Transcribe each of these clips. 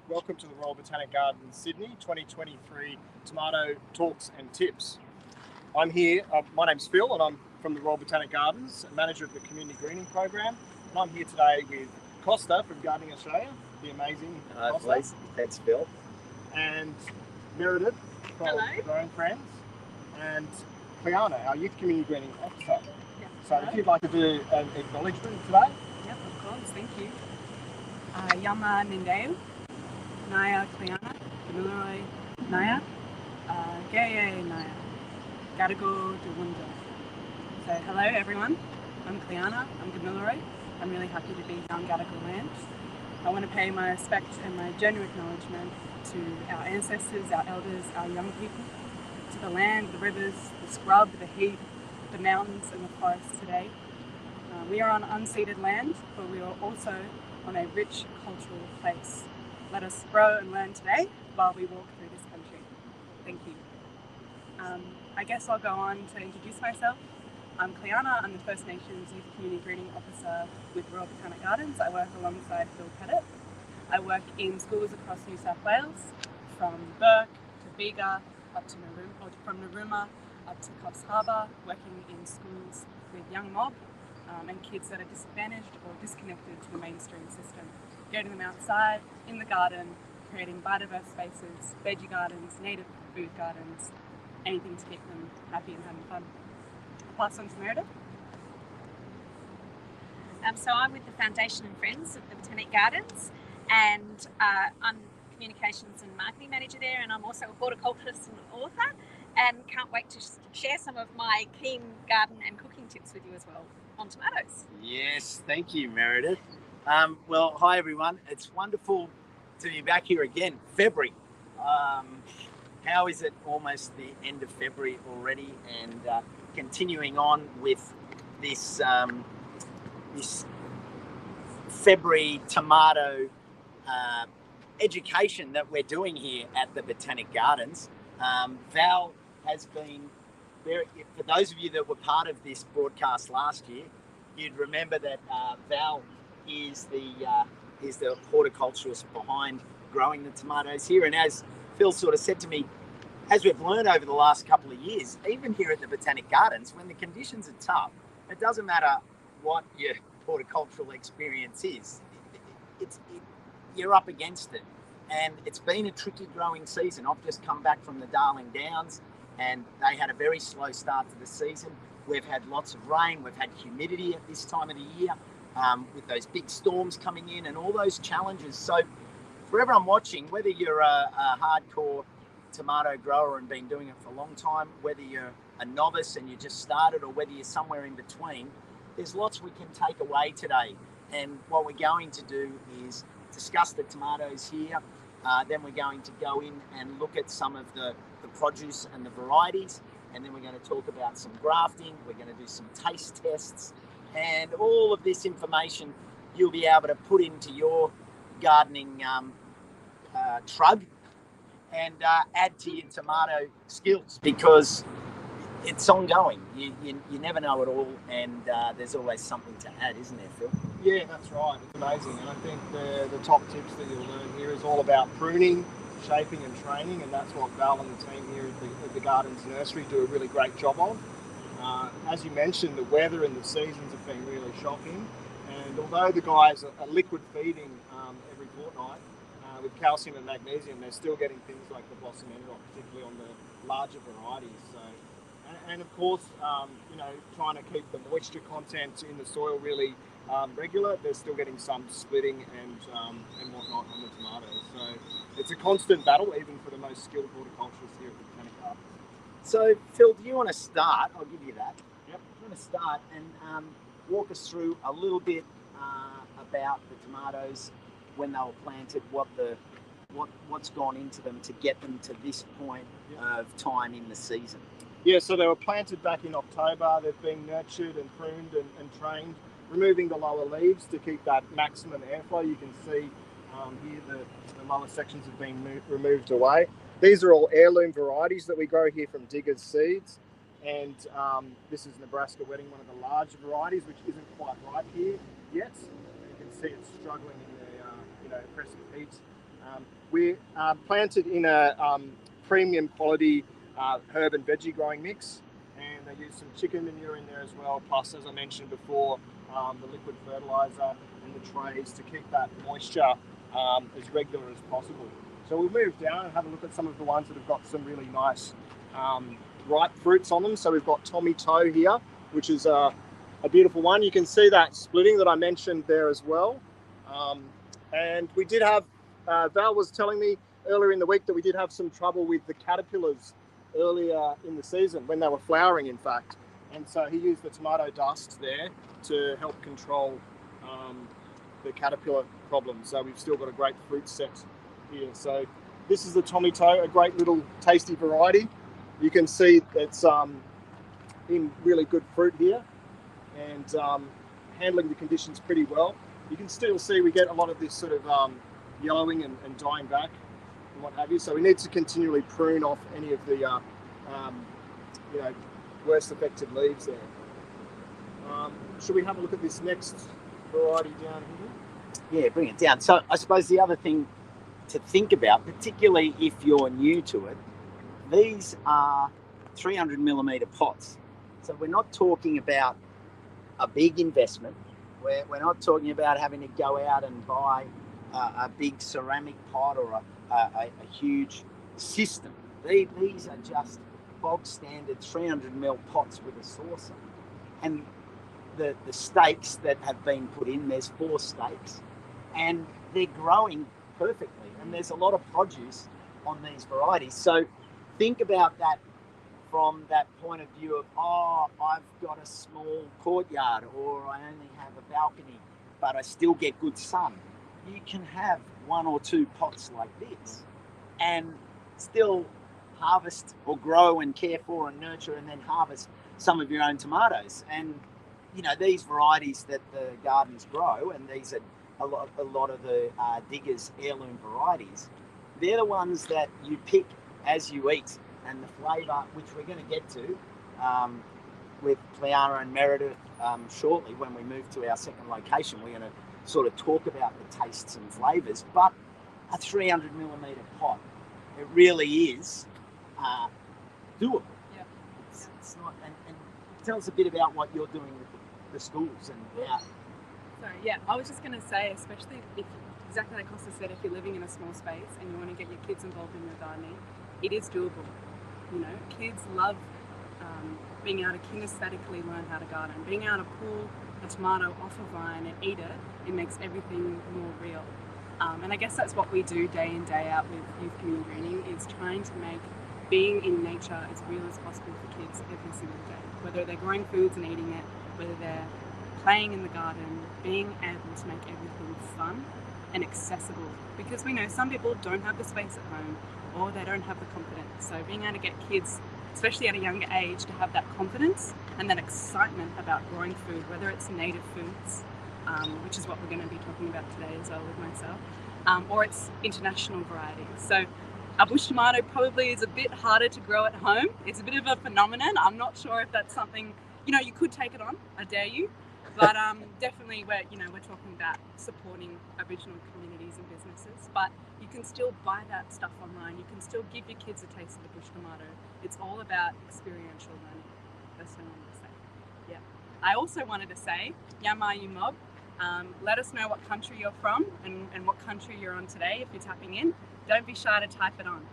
Welcome to the Royal Botanic Gardens, Sydney, 2023 Tomato Talks and Tips. I'm here, my name's Phil, and I'm from the Royal Botanic Gardens, manager of the Community Greening Program. And I'm here today with Costa from Gardening Australia, the amazing Costa. Please. Thanks, Phil. And Meredith from Growing Friends, and Cleana, our Youth Community Greening Officer. Yep. So if you'd like to do an acknowledgement today. Yep, of course, thank you. Yama Nindeu, Naya Cleana, Gamilroy Naya, Gaye Naya, Gadago Dewunda. So hello everyone, I'm Cleana, I'm Gamilroy. I'm really happy to be here on Gadago land. I want to pay my respect and my genuine acknowledgement to our ancestors, our elders, our young people, to the land, the rivers, the scrub, the heat, the mountains and the forests today. We are on unceded land, but we are also on a rich cultural place. Let us grow and learn today while we walk through this country. Thank you. I guess I'll go on to introduce myself. I'm Cleana, I'm the First Nations Youth Community Greening Officer with Royal Botanic Gardens. I work alongside Phil Pettit. I work in schools across New South Wales, from Burke to Bega, up to Narooma, or from Narooma up to Coffs Harbour, working in schools with young mob and kids that are disadvantaged or disconnected to the mainstream system. Getting them outside, in the garden, creating biodiverse spaces, veggie gardens, native food gardens, anything to keep them happy and having fun. I'll pass on to Meredith. So I'm with the Foundation and Friends of the Botanic Gardens, and I'm Communications and Marketing Manager there, and I'm also a horticulturist and author, and can't wait to share some of my keen garden and cooking tips with you as well on tomatoes. Yes, thank you, Meredith. Well, hi everyone. It's wonderful to be back here again. February. How is it almost the end of February already? And continuing on with this this February tomato education that we're doing here at the Botanic Gardens. Val has been very, for those of you that were part of this broadcast last year, you'd remember that Val is the horticulturist behind growing the tomatoes here. And as Phil sort of said to me, as we've learned over the last couple of years, even here at the Botanic Gardens, when the conditions are tough, it doesn't matter what your horticultural experience is, you're up against it. And it's been a tricky growing season. I've just come back from the Darling Downs, and they had a very slow start to the season. We've had lots of rain, we've had humidity at this time of the year, with those big storms coming in and all those challenges. So for everyone watching, whether you're a hardcore tomato grower and been doing it for a long time, whether you're a novice and you just started, or whether you're somewhere in between, there's lots we can take away today. And what we're going to do is discuss the tomatoes here. Then we're going to go in and look at some of the produce and the varieties. And then we're going to talk about some grafting. We're going to do some taste tests. And all of this information you'll be able to put into your gardening trug and add to your tomato skills, because it's ongoing. You never know it all, and there's always something to add, isn't there, Phil? Yeah, that's right. It's amazing. And I think the top tips that you'll learn here is all about pruning, shaping and training, and that's what Val and the team here at the Gardens Nursery do a really great job of. As you mentioned, the weather and the seasons have been really shocking, and although the guys are liquid feeding every fortnight with calcium and magnesium, they're still getting things like the blossom end rot, particularly on the larger varieties. So, and of course, trying to keep the moisture content in the soil really regular. They're still getting some splitting and whatnot on the tomatoes. So it's a constant battle, even for the most skilled horticulturists here at the Botanic Gardens. So, Phil, do you want to start? I'll give you that. Yep. Do you want to start and walk us through a little bit about the tomatoes, when they were planted, what's gone into them to get them to this point of time in the season? Yeah, so they were planted back in October. They've been nurtured and pruned and trained, removing the lower leaves to keep that maximum airflow. You can see here the lower sections have been removed away. These are all heirloom varieties that we grow here from Digger's Seeds. And this is Nebraska Wedding, one of the larger varieties, which isn't quite ripe here yet. You can see it's struggling in the oppressive heat We planted in a premium quality herb and veggie growing mix, and they use some chicken manure in there as well, plus, as I mentioned before, the liquid fertilizer and the trays to keep that moisture as regular as possible. So we'll move down and have a look at some of the ones that have got some really nice ripe fruits on them. So we've got Tommy Toe here, which is a beautiful one. You can see that splitting that I mentioned there as well. And we did have, Val was telling me earlier in the week that we did have some trouble with the caterpillars earlier in the season when they were flowering, in fact. And so he used the tomato dust there to help control the caterpillar problem. So we've still got a great fruit set here. So this is the Tommy Toe, a great little tasty variety. You can see it's in really good fruit here and handling the conditions pretty well. You can still see we get a lot of this sort of yellowing and dying back and what have you. So we need to continually prune off any of the worst affected leaves there. Should we have a look at this next variety down here? Yeah, bring it down. So I suppose the other thing to think about, particularly if you're new to it, these are 300 millimeter pots. So we're not talking about a big investment. We're not talking about having to go out and buy a big ceramic pot or a huge system. These are just bog standard 300 ml pots with a saucer. And the stakes that have been put in, there's 4 stakes, and they're growing perfectly. And there's a lot of produce on these varieties. So think about that from that point of view of, I've got a small courtyard, or I only have a balcony, but I still get good sun. You can have 1 or 2 pots like this and still harvest or grow and care for and nurture and then harvest some of your own tomatoes. And these varieties that the gardens grow, and these are a lot of the diggers' heirloom varieties, they're the ones that you pick as you eat. And the flavour, which we're going to get to with Cleana and Meredith shortly when we move to our second location, we're going to sort of talk about the tastes and flavours. But a 300 millimetre pot, it really is doable. Yeah. It's not, and tell us a bit about what you're doing with the schools and how. So yeah, I was just going to say, especially if, exactly like Costa said, if you're living in a small space and you want to get your kids involved in your gardening, it is doable. Kids love being able to kinesthetically learn how to garden. Being able to pull a tomato off a vine and eat it, it makes everything more real. And I guess that's what we do day in, day out with youth community greening, is trying to make being in nature as real as possible for kids every single day. Whether they're growing foods and eating it, whether they're playing in the garden, being able to make everything fun and accessible. Because we know some people don't have the space at home, or they don't have the confidence. So being able to get kids, especially at a younger age, to have that confidence and that excitement about growing food, whether it's native foods, which is what we're going to be talking about today as well with myself, or it's international varieties. So a bush tomato probably is a bit harder to grow at home. It's a bit of a phenomenon. I'm not sure if that's something, you could take it on, I dare you. But definitely we're talking about supporting Aboriginal communities and businesses. But you can still buy that stuff online. You can still give your kids a taste of the bush tomato. It's all about experiential learning. That's what I wanted to say. Yeah. I also wanted to say, Yamayu Mob, let us know what country you're from and what country you're on today if you're tapping in. Don't be shy to type it on.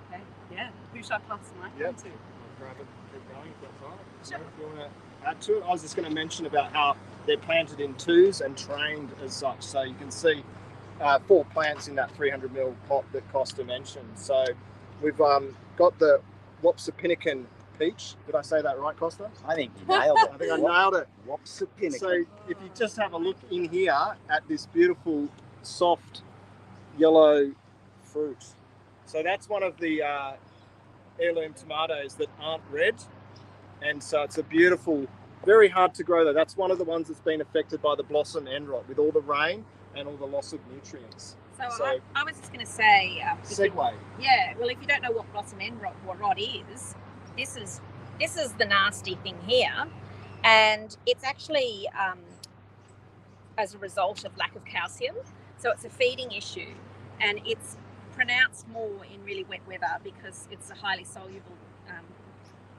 Okay? Yeah. Who should I pass the mic on to? I'll grab it, keep going if that's all right. So if you want to add to it, I was just going to mention about how they're planted in 2s and trained as such. So you can see 4 plants in that 300 ml pot that Costa mentioned. So we've got the Wapsipinicon peach. Did I say that right, Costa? I think you nailed it. I think I nailed it. Wapsipinicon. So if you just have a look in here at this beautiful, soft, yellow fruit. So that's one of the heirloom tomatoes that aren't red. And so it's a beautiful, very hard to grow though. That's one of the ones that's been affected by the blossom end rot with all the rain and all the loss of nutrients. So I was just going to say... segue. Well, if you don't know what blossom end rot is, this is the nasty thing here. And it's actually as a result of lack of calcium. So it's a feeding issue. and it's pronounced more in really wet weather because it's a highly soluble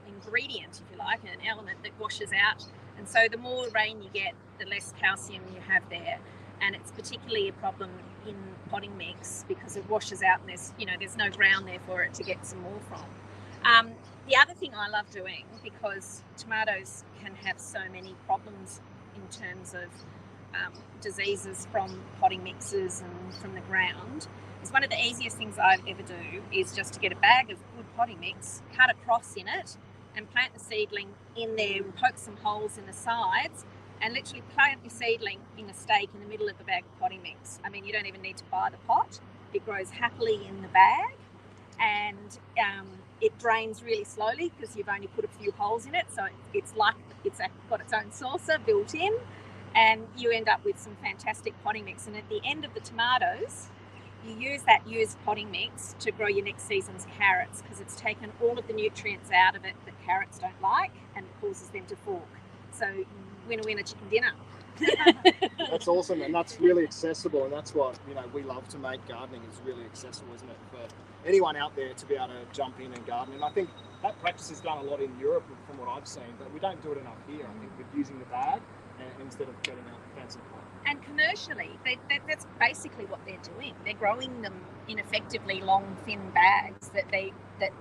ingredient, if you like, an element that washes out. And so the more rain you get, the less calcium you have there. And it's particularly a problem in potting mix because it washes out and there's no ground there for it to get some more from. The other thing I love doing, because tomatoes can have so many problems in terms of diseases from potting mixes and from the ground, is one of the easiest things I ever do is just to get a bag of good potting mix, cut a cross in it, and plant the seedling in there and poke some holes in the sides and literally plant your seedling in a stake in the middle of the bag of potting mix. I mean, you don't even need to buy the pot. It grows happily in the bag, and it drains really slowly because you've only put a few holes in it. So it's got its own saucer built in, and you end up with some fantastic potting mix. And at the end of the tomatoes, you use that used potting mix to grow your next season's carrots because it's taken all of the nutrients out of it that carrots don't like and it causes them to fork. So winner chicken dinner. That's awesome, and that's really accessible, and that's what we love to make. Gardening is really accessible, isn't it, for anyone out there to be able to jump in and garden. And I think that practice is done a lot in Europe from what I've seen, but we don't do it enough here. I think with using the bag instead of getting a fancy pot. And commercially, that's basically what they're doing. They're growing them in effectively long, thin bags that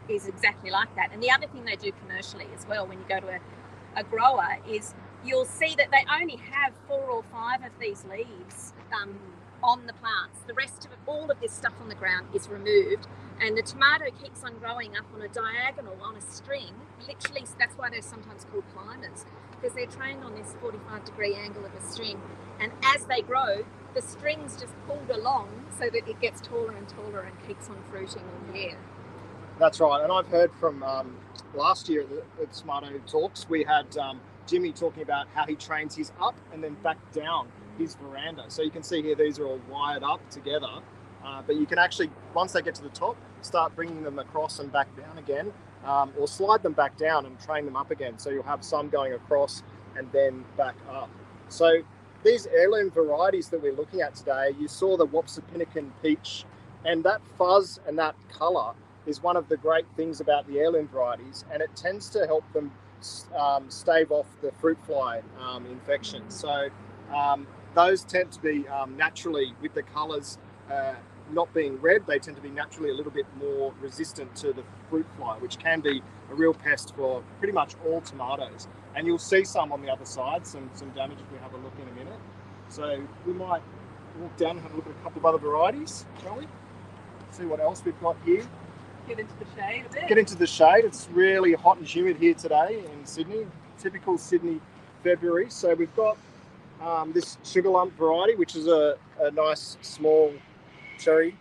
is exactly like that. And the other thing they do commercially as well, when you go to a grower, is you'll see that they only have 4 or 5 of these leaves on the plants. The rest of it, all of this stuff on the ground is removed, and the tomato keeps on growing up on a diagonal on a string. Literally, that's why they're sometimes called climbers, because they're trained on this 45-degree angle of a string, and as they grow, the string's just pulled along so that it gets taller and taller and keeps on fruiting all year. That's right, and I've heard from last year at Tomato Talks, we had Jimmy talking about how he trains his up and then back down his veranda. So you can see here these are all wired up together, but you can actually, once they get to the top, start bringing them across and back down again, or slide them back down and train them up again. So you'll have some going across and then back up. So these heirloom varieties that we're looking at today, you saw the Wapsipinicon peach, and that fuzz and that colour is one of the great things about the heirloom varieties, and it tends to help them stave off the fruit fly infection. So those tend to be naturally, with the colours not being red, they tend to be naturally a little bit more resistant to the fruit fly, which can be a real pest for pretty much all tomatoes. And you'll see some on the other side, some damage if we have a look in a minute. So we might walk down and have a look at a couple of other varieties, shall we? See what else we've got here. Get into the shade a bit. Get into the shade. It's really hot and humid here today in Sydney, typical Sydney February. So we've got this sugar lump variety, which is a nice small cherry.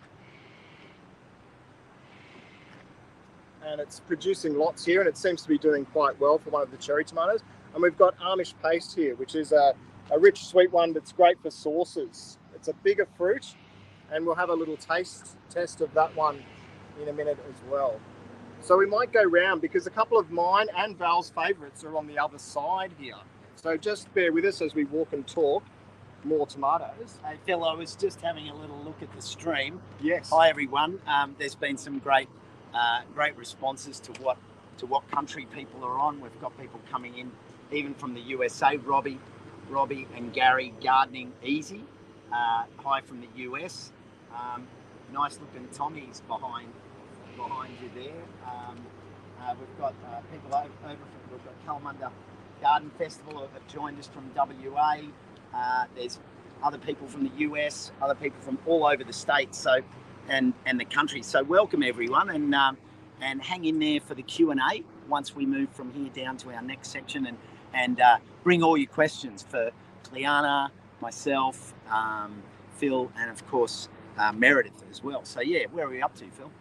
And it's producing lots here, and it seems to be doing quite well for one of the cherry tomatoes. And we've got Amish paste here, which is a rich sweet one that's great for sauces. It's a bigger fruit, and we'll have a little taste test of that one in a minute as well. So we might go round because a couple of mine and Val's favourites are on the other side here. So just bear with us as we walk and talk. More tomatoes. Hey Phil, I was just having a little look at the stream. Yes. Hi everyone. There's been some great responses to what country people are on. We've got people coming in even from the USA. Robbie and Gary, Gardening Easy. Hi from the US. Nice looking Tommy's behind you there. We've got people over from, we've got Kalamunda Garden Festival have joined us from WA. There's other people from the US, other people from all over the states, so and the country. So welcome everyone, and hang in there for the Q&A once we move from here down to our next section, and bring all your questions for Liana, myself, Phil, and of course Meredith as well. So yeah, where are we up to, Phil?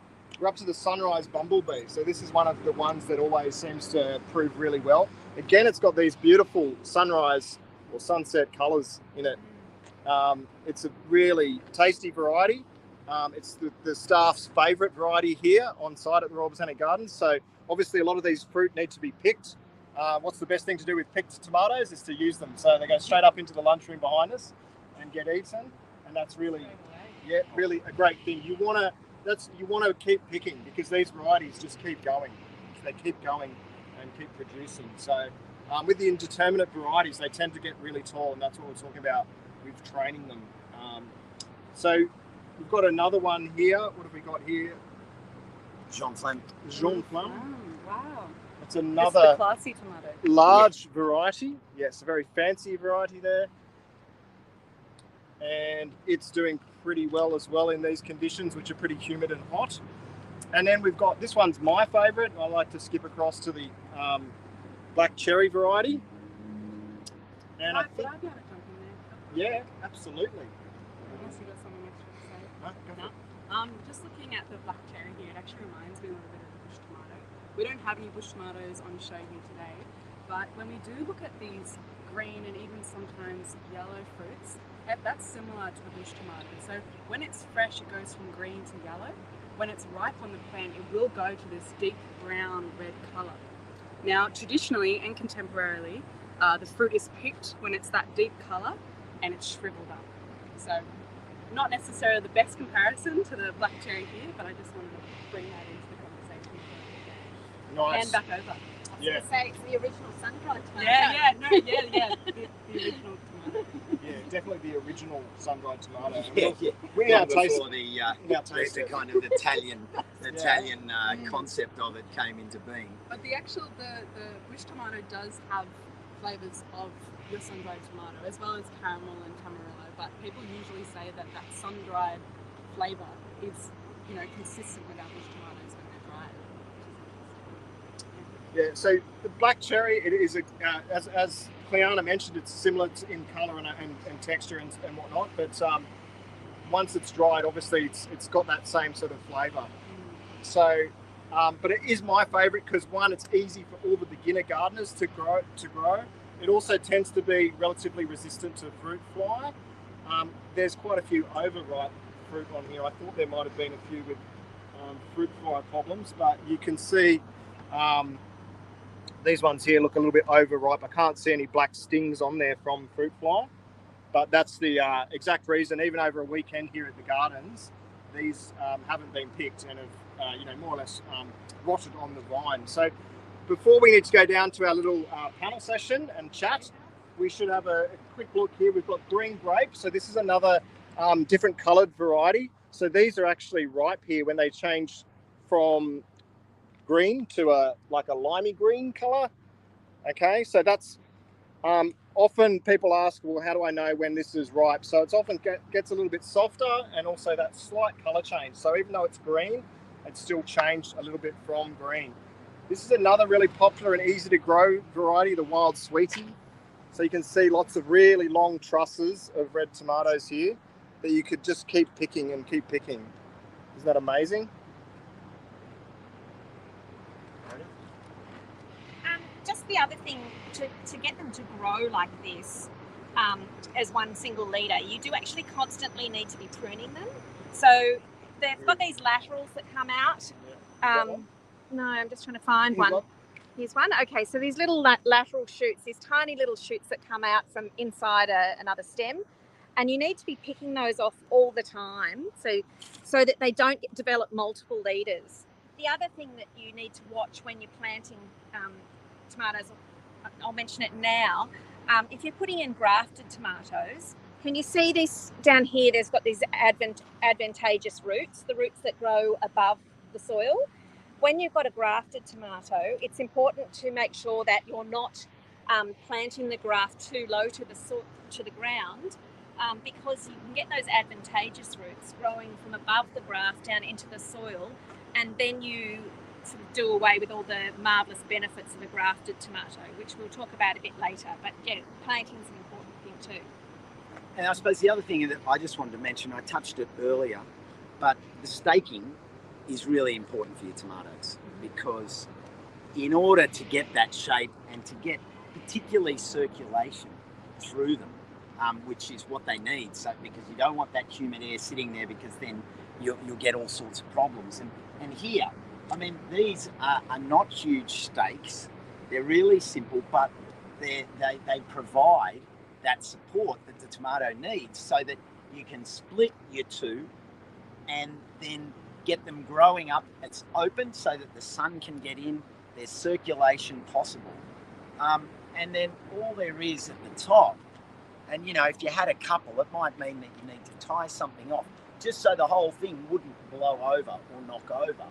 We're up to the sunrise bumblebee. So this is one of the ones that always seems to prove really well. Again, it's got these beautiful sunrise or sunset colours in it. It's a really tasty variety. It's the staff's favourite variety here on site at the Royal Botanic Gardens. So obviously a lot of these fruit need to be picked. What's the best thing to do with picked tomatoes is to use them. So they go straight up into the lunchroom behind us and get eaten. And that's really Yeah, really a great thing. You want to keep picking because these varieties just keep going. They keep going and keep producing. So with the indeterminate varieties, they tend to get really tall, and that's what we're talking about with training them. So we've got another one here. What have we got here? Jean Flamme. Jean Flamme. Wow. It's It's another the classy tomato. large variety. Yes, a very fancy variety there. And it's doing pretty well as well in these conditions, which are pretty humid and hot. And then we've got, this one's my favourite. I like to skip across to the black cherry variety. And I think, Would I be able to jump in there? yeah, absolutely. Unless you got something extra to say. No, go for it. Just looking at the black cherry here, it actually reminds me a little bit of the bush tomato. We don't have any bush tomatoes on show here today, but when we do look at these green and even sometimes yellow fruits, that's similar to the bush tomato. So when it's fresh, it goes from green to yellow. When it's ripe on the plant, it will go to this deep brown red colour. Now, traditionally and contemporarily, the fruit is picked when it's that deep colour and it's shriveled up. So not necessarily the best comparison to the black cherry here, but I just wanted to bring that into the conversation. Nice. And back over. I was going to say it's the original sun-dried tomato. Yeah. The original tomato. Yeah, definitely the original sun-dried tomato. Yeah. We now Long taste before the kind of Italian concept of it came into being. But the bush tomato does have flavours of your sun-dried tomato, as well as caramel and tamarillo. But people usually say that sun-dried flavour is, consistent with our bush tomatoes when they're dried. Yeah, so the black cherry, it is, as Cleana mentioned, it's similar in colour and texture and whatnot, but once it's dried, obviously it's got that same sort of flavour. So, but it is my favourite because, one, it's easy for all the beginner gardeners to grow. It also tends to be relatively resistant to fruit fly. There's quite a few overripe fruit on here. I thought there might have been a few with fruit fly problems, but you can see these ones here look a little bit overripe. I can't see any black stings on there from fruit fly, but that's the exact reason. Even over a weekend here at the gardens, these haven't been picked and have more or less rotted on the vine. So before we need to go down to our little panel session and chat, we should have a quick look here. We've got green grapes. So this is another different coloured variety. So these are actually ripe here when they change from green to a limey green colour. Okay, so that's often people ask, well, how do I know when this is ripe? So it's often gets a little bit softer and also that slight colour change. So even though it's green, it's still changed a little bit from green. This is another really popular and easy to grow variety, the Wild Sweetie. So you can see lots of really long trusses of red tomatoes here that you could just keep picking and keep picking. Isn't that amazing? Just the other thing, to get them to grow like this as one single leader, you do actually constantly need to be pruning them. So they've got these laterals that come out. No, I'm just trying to find one. Here's one. Okay, so these little lateral shoots, these tiny little shoots that come out from inside another stem, and you need to be picking those off all the time so that they don't develop multiple leaders. The other thing that you need to watch when you're planting tomatoes, I'll mention it now, if you're putting in grafted tomatoes, can you see this down here? There's got these advantageous roots, the roots that grow above the soil. When you've got a grafted tomato, it's important to make sure that you're not planting the graft too low to the ground, because you can get those advantageous roots growing from above the graft down into the soil, and then you sort of do away with all the marvellous benefits of a grafted tomato, which we'll talk about a bit later. But yeah, planting is an important thing too. And I suppose the other thing that I just wanted to mention, I touched it earlier, but the staking is really important for your tomatoes, because in order to get that shape and to get particularly circulation through them, which is what they need, so because you don't want that humid air sitting there, because then you'll get all sorts of problems. And here, I mean, these are not huge stakes. They're really simple, but they provide that support that the tomato needs, so that you can split your two and then get them growing up. It's open so that the sun can get in, there's circulation possible. And then all there is at the top, and if you had a couple, it might mean that you need to tie something off just so the whole thing wouldn't blow over or knock over.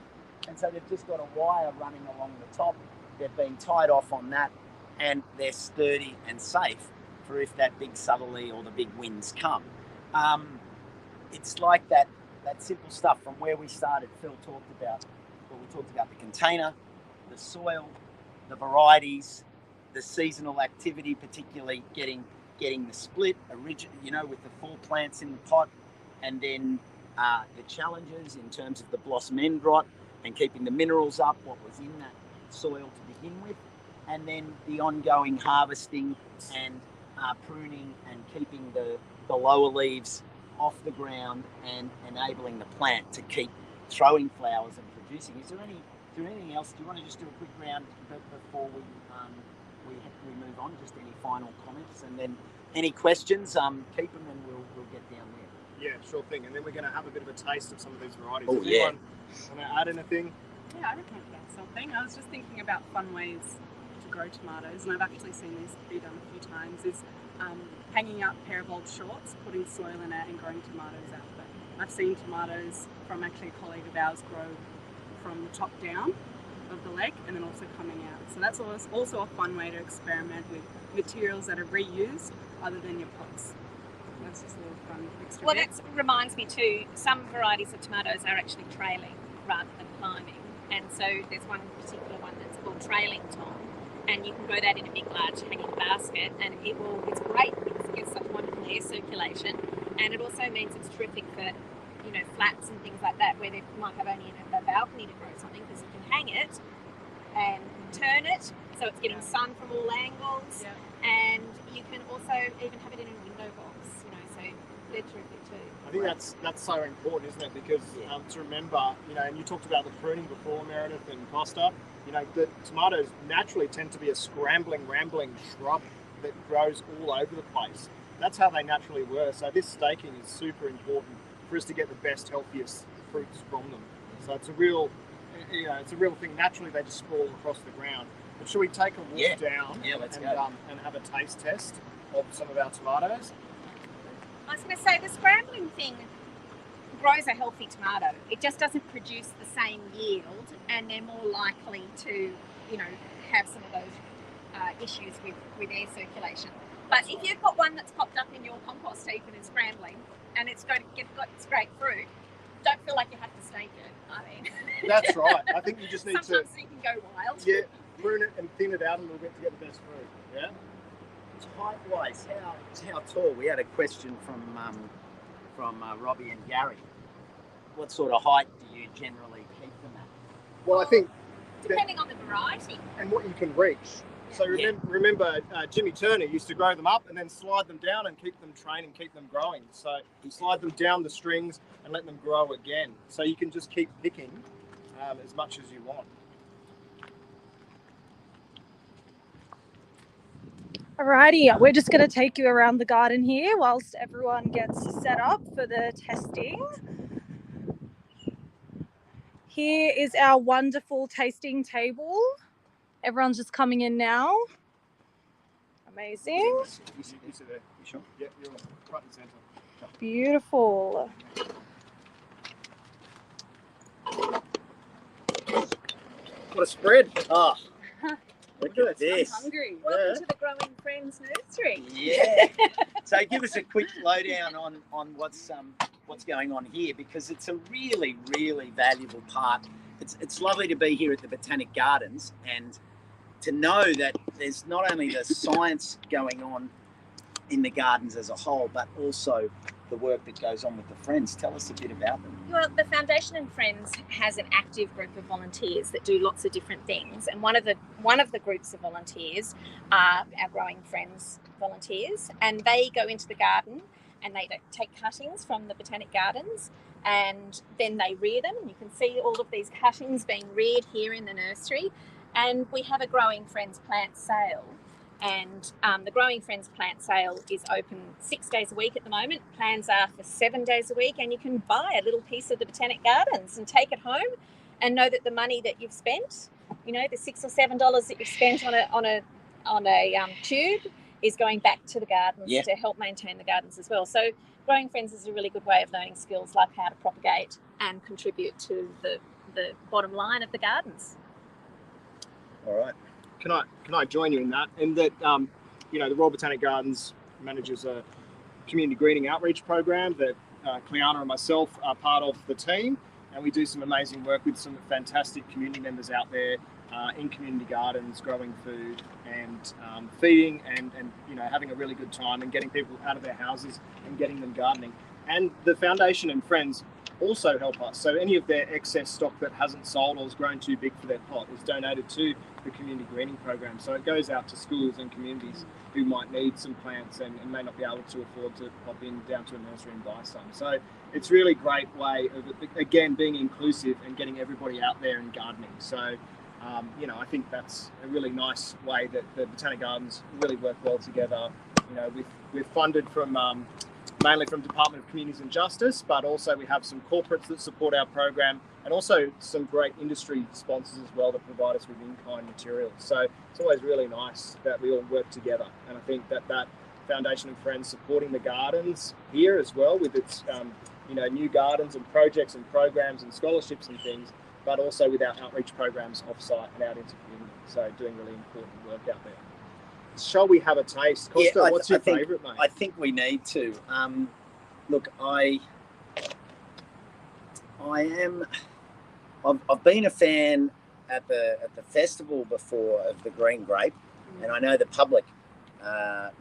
And so they've just got a wire running along the top. They've been tied off on that, and they're sturdy and safe for if that big southerly or the big winds come. It's like that simple stuff from where we started. We talked about the container, the soil, the varieties, the seasonal activity, particularly getting the split, with the full plants in the pot, and then the challenges in terms of the blossom end rot and keeping the minerals up, what was in that soil to begin with, and then the ongoing harvesting and pruning and keeping the lower leaves off the ground and enabling the plant to keep throwing flowers and producing. Is there anything else? Do you want to just do a quick round before we move on? Just any final comments, and then any questions? Keep them, and we'll get down there. Yeah, sure thing. And then we're going to have a bit of a taste of some of these varieties. Oh, yeah. Want to add anything? Yeah, I would think about something. I was just thinking about fun ways to grow tomatoes, and I've actually seen this be done a few times, is hanging up a pair of old shorts, putting soil in it and growing tomatoes out of it. I've seen tomatoes from actually a colleague of ours grow from the top down of the leg and then also coming out. So that's also a fun way to experiment with materials that are reused other than your pots. That's just a little fun extra Well, bit. that reminds me too, some varieties of tomatoes are actually trailing rather than climbing. And so there's one particular one that's called trailing tom. And you can grow that in a big, large hanging basket, and it's great because it gets such wonderful air circulation. And it also means it's terrific for, flats and things like that, where they might have only a balcony to grow something, because you can hang it and turn it so it's getting sun from all angles. Yeah. And you can also even have it in a window box, so they're terrific too. I think that's so important, isn't it? Because to remember, and you talked about the pruning before, Meredith and Costa, the tomatoes naturally tend to be a scrambling, rambling shrub that grows all over the place. That's how they naturally were. So this staking is super important for us to get the best, healthiest fruits from them. So it's a real thing. Naturally, they just sprawl across the ground. But should we take a walk down and have a taste test of some of our tomatoes? I was going to say, the scrambling thing grows a healthy tomato. It just doesn't produce the same yield, and they're more likely to, have some of those issues with air circulation. But if you've got one that's popped up in your compost heap and is scrambling, and it's got great fruit, don't feel like you have to stake it. That's right. I think you just need sometimes you can go wild. Yeah, prune it and thin it out a little bit to get the best fruit. Yeah. Height-wise, how tall? We had a question from Robbie and Gary. What sort of height do you generally keep them at? Well, I think depending on the variety and what you can reach. So remember, Jimmy Turner used to grow them up and then slide them down and keep them trained and keep them growing. So you slide them down the strings and let them grow again. So you can just keep picking as much as you want. Alrighty, we're just going to take you around the garden here whilst everyone gets set up for the testing. Here is our wonderful tasting table. Everyone's just coming in now. Amazing. You sit there. You sure? Yeah, you're right in the centre. Beautiful. What a spread. Oh, look at this. I'm hungry. Welcome to the Growing Friends Nursery. Yeah. So give us a quick lowdown on what's going on here, because it's a really, really valuable part. It's lovely to be here at the Botanic Gardens and to know that there's not only the science going on in the gardens as a whole, but also the work that goes on with the friends. Tell us a bit about them. Well, the Foundation and Friends has an active group of volunteers that do lots of different things, and one of the groups of volunteers are our Growing Friends volunteers, and they go into the garden and they take cuttings from the Botanic Gardens, and then they rear them. You can see all of these cuttings being reared here in the nursery, and we have a Growing Friends plant sale. And the Growing Friends plant sale is open 6 days a week at the moment. Plans are for 7 days a week, and you can buy a little piece of the Botanic Gardens and take it home, and know that the money that you've spent, you know, the $6 or $7 that you've spent on a tube, is going back to the gardens to help maintain the gardens as well. So Growing Friends is a really good way of learning skills like how to propagate and contribute to the bottom line of the gardens. All right. Can I join you in that? In that, you know, the Royal Botanic Gardens manages a community greening outreach program that Cleanna and myself are part of the team, and we do some amazing work with some fantastic community members out there in community gardens, growing food and feeding and you know, having a really good time and getting people out of their houses and getting them gardening. And the foundation and friends also help us. So any of their excess stock that hasn't sold or has grown too big for their pot is donated to the community greening program. So it goes out to schools and communities who might need some plants and may not be able to afford to pop in down to a nursery and buy some. So it's really great way of, again, being inclusive and getting everybody out there and gardening. So you know, I think that's a really nice way that the Botanic Gardens really work well together. You know, we're funded from mainly from Department of Communities and Justice, but also we have some corporates that support our program, and also some great industry sponsors as well that provide us with in-kind materials. So it's always really nice that we all work together, and I think that Foundation and Friends supporting the gardens here as well with its you know, new gardens and projects and programs and scholarships and things, but also with our outreach programs off-site and out into community. So doing really important work out there. Shall we have a taste? Costa, what's your favourite, mate? I think we need to. Look, I've been a fan at the festival before of the green grape, and I know the public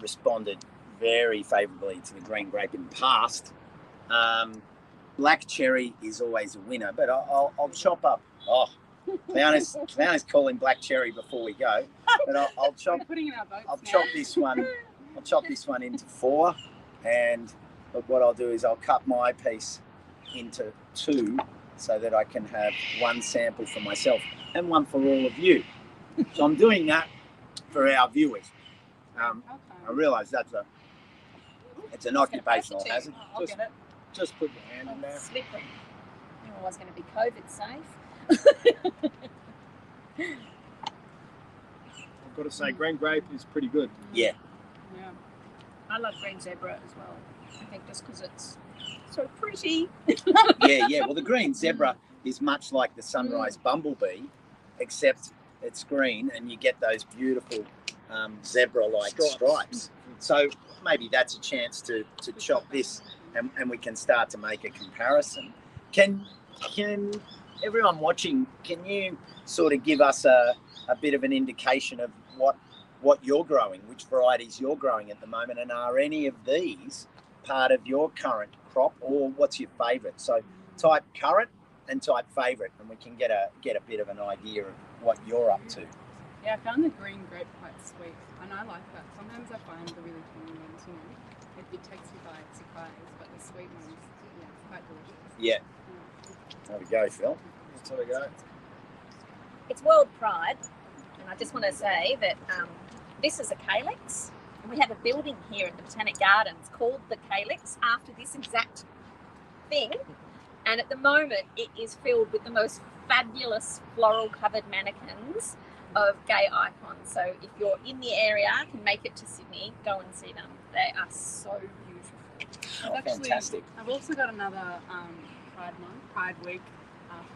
responded very favourably to the green grape in the past. Black cherry is always a winner, but I'll chop up. Oh, Cleanna's calling black cherry before we go, but I'll chop. I'll chop this one. I'll chop this one into 4, and look, what I'll do is I'll cut my piece into 2, so that I can have 1 sample for myself and 1 for all of you. So I'm doing that for our viewers. I realise it's an occupational hazard. I'll get it. Just put your hand in there. Slippery. You're always going to be COVID safe. I've got to say, green grape is pretty good. Yeah. Yeah. I love green zebra as well. I think just because it's so pretty. Yeah. Well, the green zebra is much like the sunrise bumblebee, except it's green and you get those beautiful zebra-like stripes. So maybe that's a chance to chop this, and we can start to make a comparison. Can everyone watching, can you sort of give us a bit of an indication of what you're growing, which varieties you're growing at the moment, and are any of these part of your current crop, or what's your favourite? So type current and type favourite, and we can get a bit of an idea of what you're up to. Yeah, I found the green grape quite sweet, and I like that. Sometimes I find the really tangy ones, you know, it takes you by surprise, but the sweet ones, yeah, quite delicious. Yeah. There we go, Phil. That's how we go. It's World Pride, and I just want to say that this is a calyx, and we have a building here at the Botanic Gardens called the Calyx after this exact thing, and at the moment it is filled with the most fabulous floral covered mannequins of gay icons. So if you're in the area, can make it to Sydney, go and see them. They are so beautiful. Fantastic. I've also got another Pride Week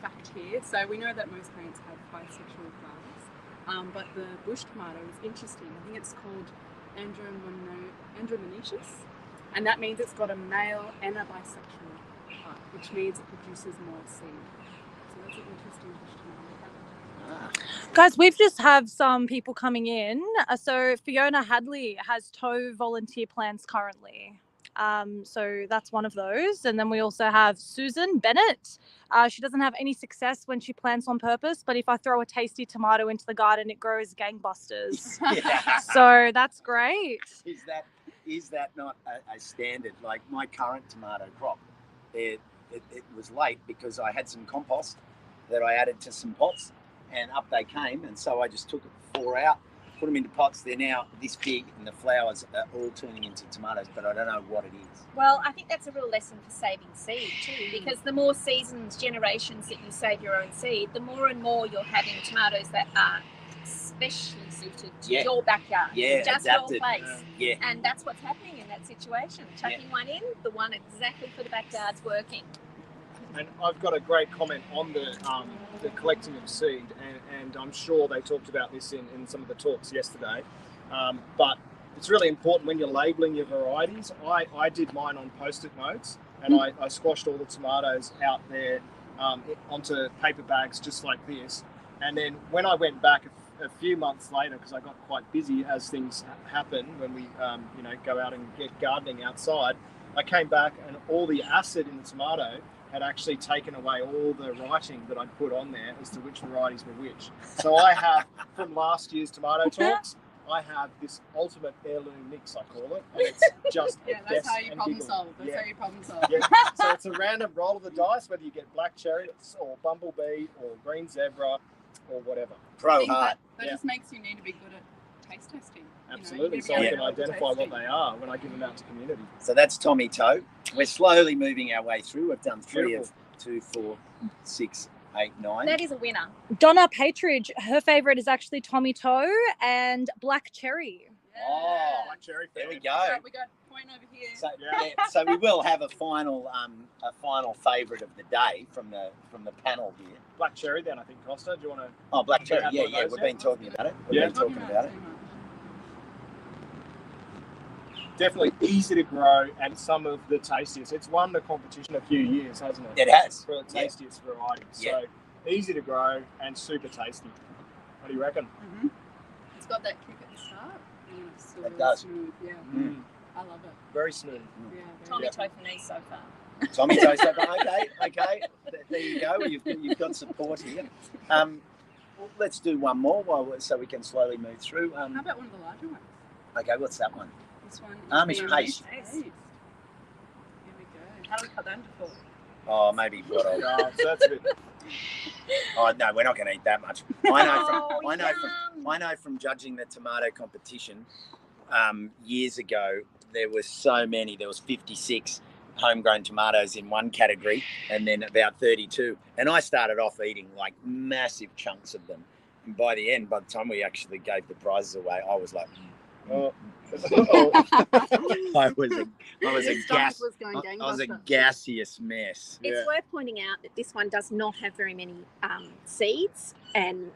fact here. So we know that most plants have bisexual flowers, but the bush tomato is interesting. I think it's called andromonaceous, and that means it's got a male and a bisexual part, which means it produces more seed. So that's an interesting bush tomato. Guys, we've just have some people coming in. So Fiona Hadley has toe volunteer plans currently. So that's one of those. And then we also have Susan Bennett. She doesn't have any success when she plants on purpose, but if I throw a tasty tomato into the garden, it grows gangbusters. Yeah. So that's great. Is that not a standard? Like my current tomato crop, it was late because I had some compost that I added to some pots, and up they came, and so I just took 4 out, put them into pots. They're now this big, and the flowers are all turning into tomatoes, but I don't know what it is. Well, I think that's a real lesson for saving seed too, because the more seasons, generations that you save your own seed, the more and more you're having tomatoes that are specially suited to your backyard, just adapted. Your place. Yeah. And that's what's happening in that situation. Chucking one in, the one exactly for the backyard's working. And I've got a great comment on the collecting of seed, and I'm sure they talked about this in some of the talks yesterday. But it's really important when you're labelling your varieties. I did mine on Post-it notes, and I squashed all the tomatoes out there onto paper bags just like this. And then when I went back a few months later, because I got quite busy as things happen when we go out and get gardening outside, I came back and all the acid in the tomato had actually taken away all the writing that I'd put on there as to which varieties were which. So I have, from last year's tomato talks, I have this ultimate heirloom mix, I call it. And it's just that's how you problem solve. That's how you problem solve. Yeah. So it's a random roll of the dice, whether you get black cherry or bumblebee or green zebra or whatever. Pro hard. That just makes you need to be good at taste testing. Absolutely, so I can identify what they are when I give them out to community. So that's Tommy Toe. We're slowly moving our way through. We've done 3 of 2, 4, 6, 8, 9. That is a winner. Donna Patridge, her favourite is actually Tommy Toe and Black Cherry. Oh, Black cherry. There we go. Right, we got a point over here. So, so we will have a final favourite of the day from the panel here. Black cherry, then I think Costa. Do you want to? Oh, black cherry. Yeah. We've been talking about it. We've been talking about it. Definitely easy to grow and some of the tastiest. It's won the competition a few years, hasn't it? It has. For the tastiest variety. Yeah. So easy to grow and super tasty. What do you reckon? Mm-hmm. It's got that kick at the start. And it's still it does. Smooth. Yeah. I love it. Very smooth. Yeah. Tommy Toe for me so far. Tommy Toe so far. Okay. There you go. You've got support here. Let's do one more so we can slowly move through. How about one of the larger ones? Okay, what's that one? This one. Amish paste. Here we go. How do we cut that before? Oh, maybe what else? So that's a bit. Oh no, we're not going to eat that much. I know from judging the tomato competition years ago. There were so many. There was 56 homegrown tomatoes in one category, and then about 32. And I started off eating like massive chunks of them. And by the time we actually gave the prizes away, I was like, I was a gaseous mess. It's worth pointing out that this one does not have very many seeds, and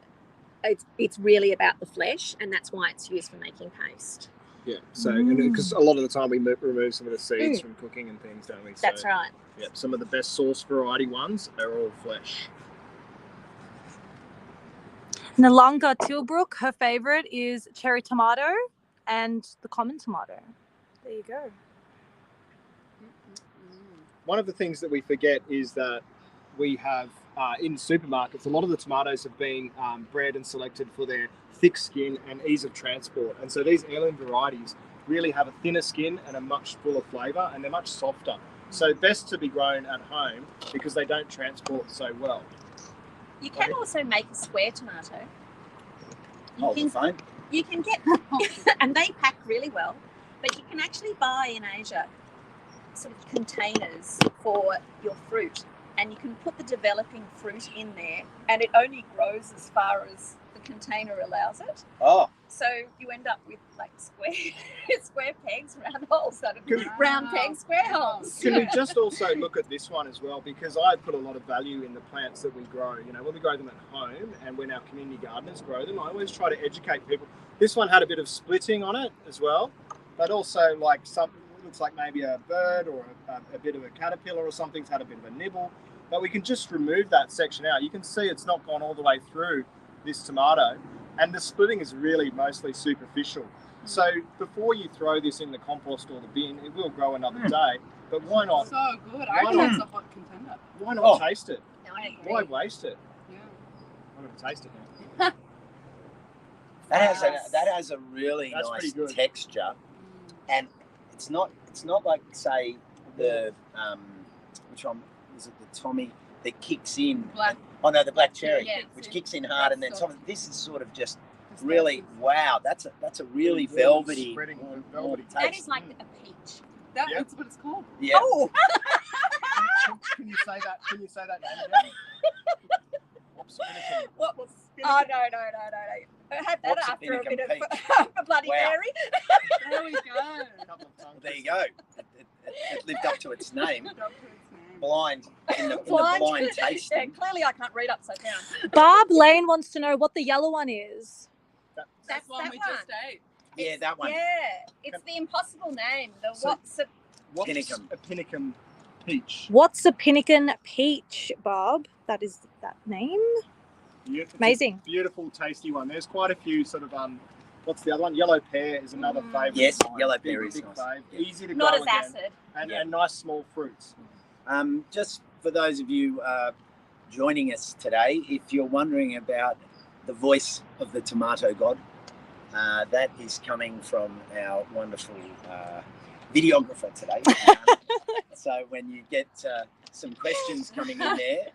it's really about the flesh, and that's why it's used for making paste. Yeah, so because a lot of the time we remove some of the seeds from cooking and things, don't we? So, that's right. Yeah, some of the best sauce variety ones are all flesh. Nalanga Tilbrook, her favourite is cherry tomato and the common tomato. There you go. One of the things that we forget is that we have in supermarkets, a lot of the tomatoes have been bred and selected for their thick skin and ease of transport. And so these heirloom varieties really have a thinner skin and a much fuller flavour, and they're much softer. So best to be grown at home because they don't transport so well. You can also make a square tomato. You can get, and they pack really well, but you can actually buy in Asia sort of containers for your fruit, and you can put the developing fruit in there, and it only grows as far as the container allows it. Oh. So you end up with like square pegs, round holes, round pegs, square holes. Can we just also look at this one as well? Because I put a lot of value in the plants that we grow. You know, when we grow them at home and when our community gardeners grow them, I always try to educate people. This one had a bit of splitting on it as well, but also like something looks like maybe a bird or a bit of a caterpillar or something's had a bit of a nibble. But we can just remove that section out. You can see it's not gone all the way through this tomato, and the splitting is really mostly superficial. So before you throw this in the compost or the bin, it will grow another day. But why not? So good. I think it's a hot contender. Why not taste it? No, I agree. Why waste it? Yeah. I'm going to taste it now. That has a really nice texture, and it's not like say the which one is it, the Tommy that kicks in. Black. Oh no, the black cherry, Yeah, which kicks in hard, and then this is sort of just Really, wow, that's a really velvety, Spreading warm velvety taste. That is like a peach. That's Yep. what it's called. Yeah. Oh, Can you say that? Can you say that name again? Wopsipinican. what? Oh no. I had that after a bit of a Bloody Wow. Mary. There we go. Couple of tongues. There you go. It lived up to its name. Up to its name. Blind in the Blind. blind Yeah, tasting. clearly I can't read upside down. Barb Lane wants to know what the yellow one is. That's one that we one. just ate. Yeah, that one. Yeah, it's the impossible name. The So- what's Pinicum. A Pinicum peach. What's a Pinnakin peach, Barb? That is that name. It's a Amazing. beautiful, tasty one. There's quite a few sort of what's the other one? Yellow pear is another favourite. Yes, of mine. yellow Big, pear is big nice. fave. Yeah. Easy to not grow as again. acid. And nice small fruits. Just for those of you joining us today, if you're wondering about the voice of the tomato god, that is coming from our wonderful videographer today. So when you get some questions coming in there,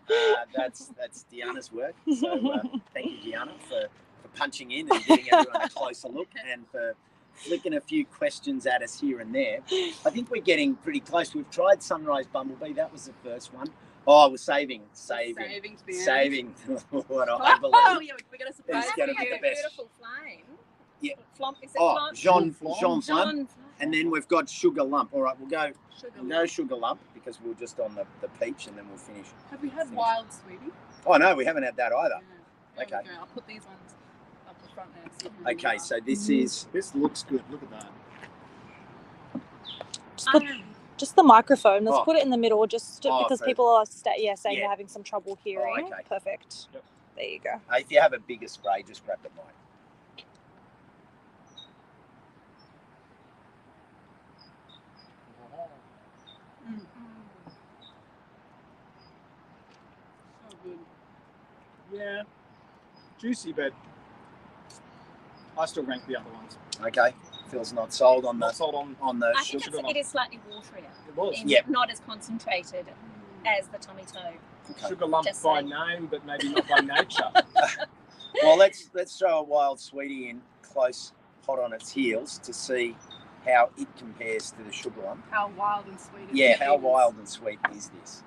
that's Deanna's work. So thank you, Deanna, for punching in and giving everyone a closer look and for flicking a few questions at us here and there. I think we're getting pretty close. We've tried Sunrise Bumblebee. That was the first one. Oh, we're saving Saving to the end. saving what I Oh, believe. yeah, we're going to surprise It's gonna you. be the best. Beautiful flame. Yeah. Flomp, is it Oh, flomp? Jean Jean Flum. And then we've got Sugar Lump. All right, we'll go Sugar Lump because we're just on the peach and then we'll finish. Have we had Finish. wild sweetie? Oh, no, we haven't had that either. Yeah. There Okay. we go. I'll put these ones up the front there. So you can Okay, read so this is... This looks good. Look at that. Just the microphone. Let's Oh. put it in the middle, just because so- people are saying Yeah. they're having some trouble hearing. okay. Perfect. Yep. There you go. If you have a bigger spray, just grab the mic. So good. Yeah. Juicy, but I still rank the other ones. Okay, Phil's not sold on Not the sold on. I think sugar. it is slightly waterier. It was. In Yep. Not as concentrated as the Tommy Toe. Okay. Sugar lump Just by saying. name, but maybe not by nature. Well, let's throw a wild sweetie in close, hot on its heels to see how it compares to the sugar lump. How wild and sweet it Yeah, is. how wild and sweet is this?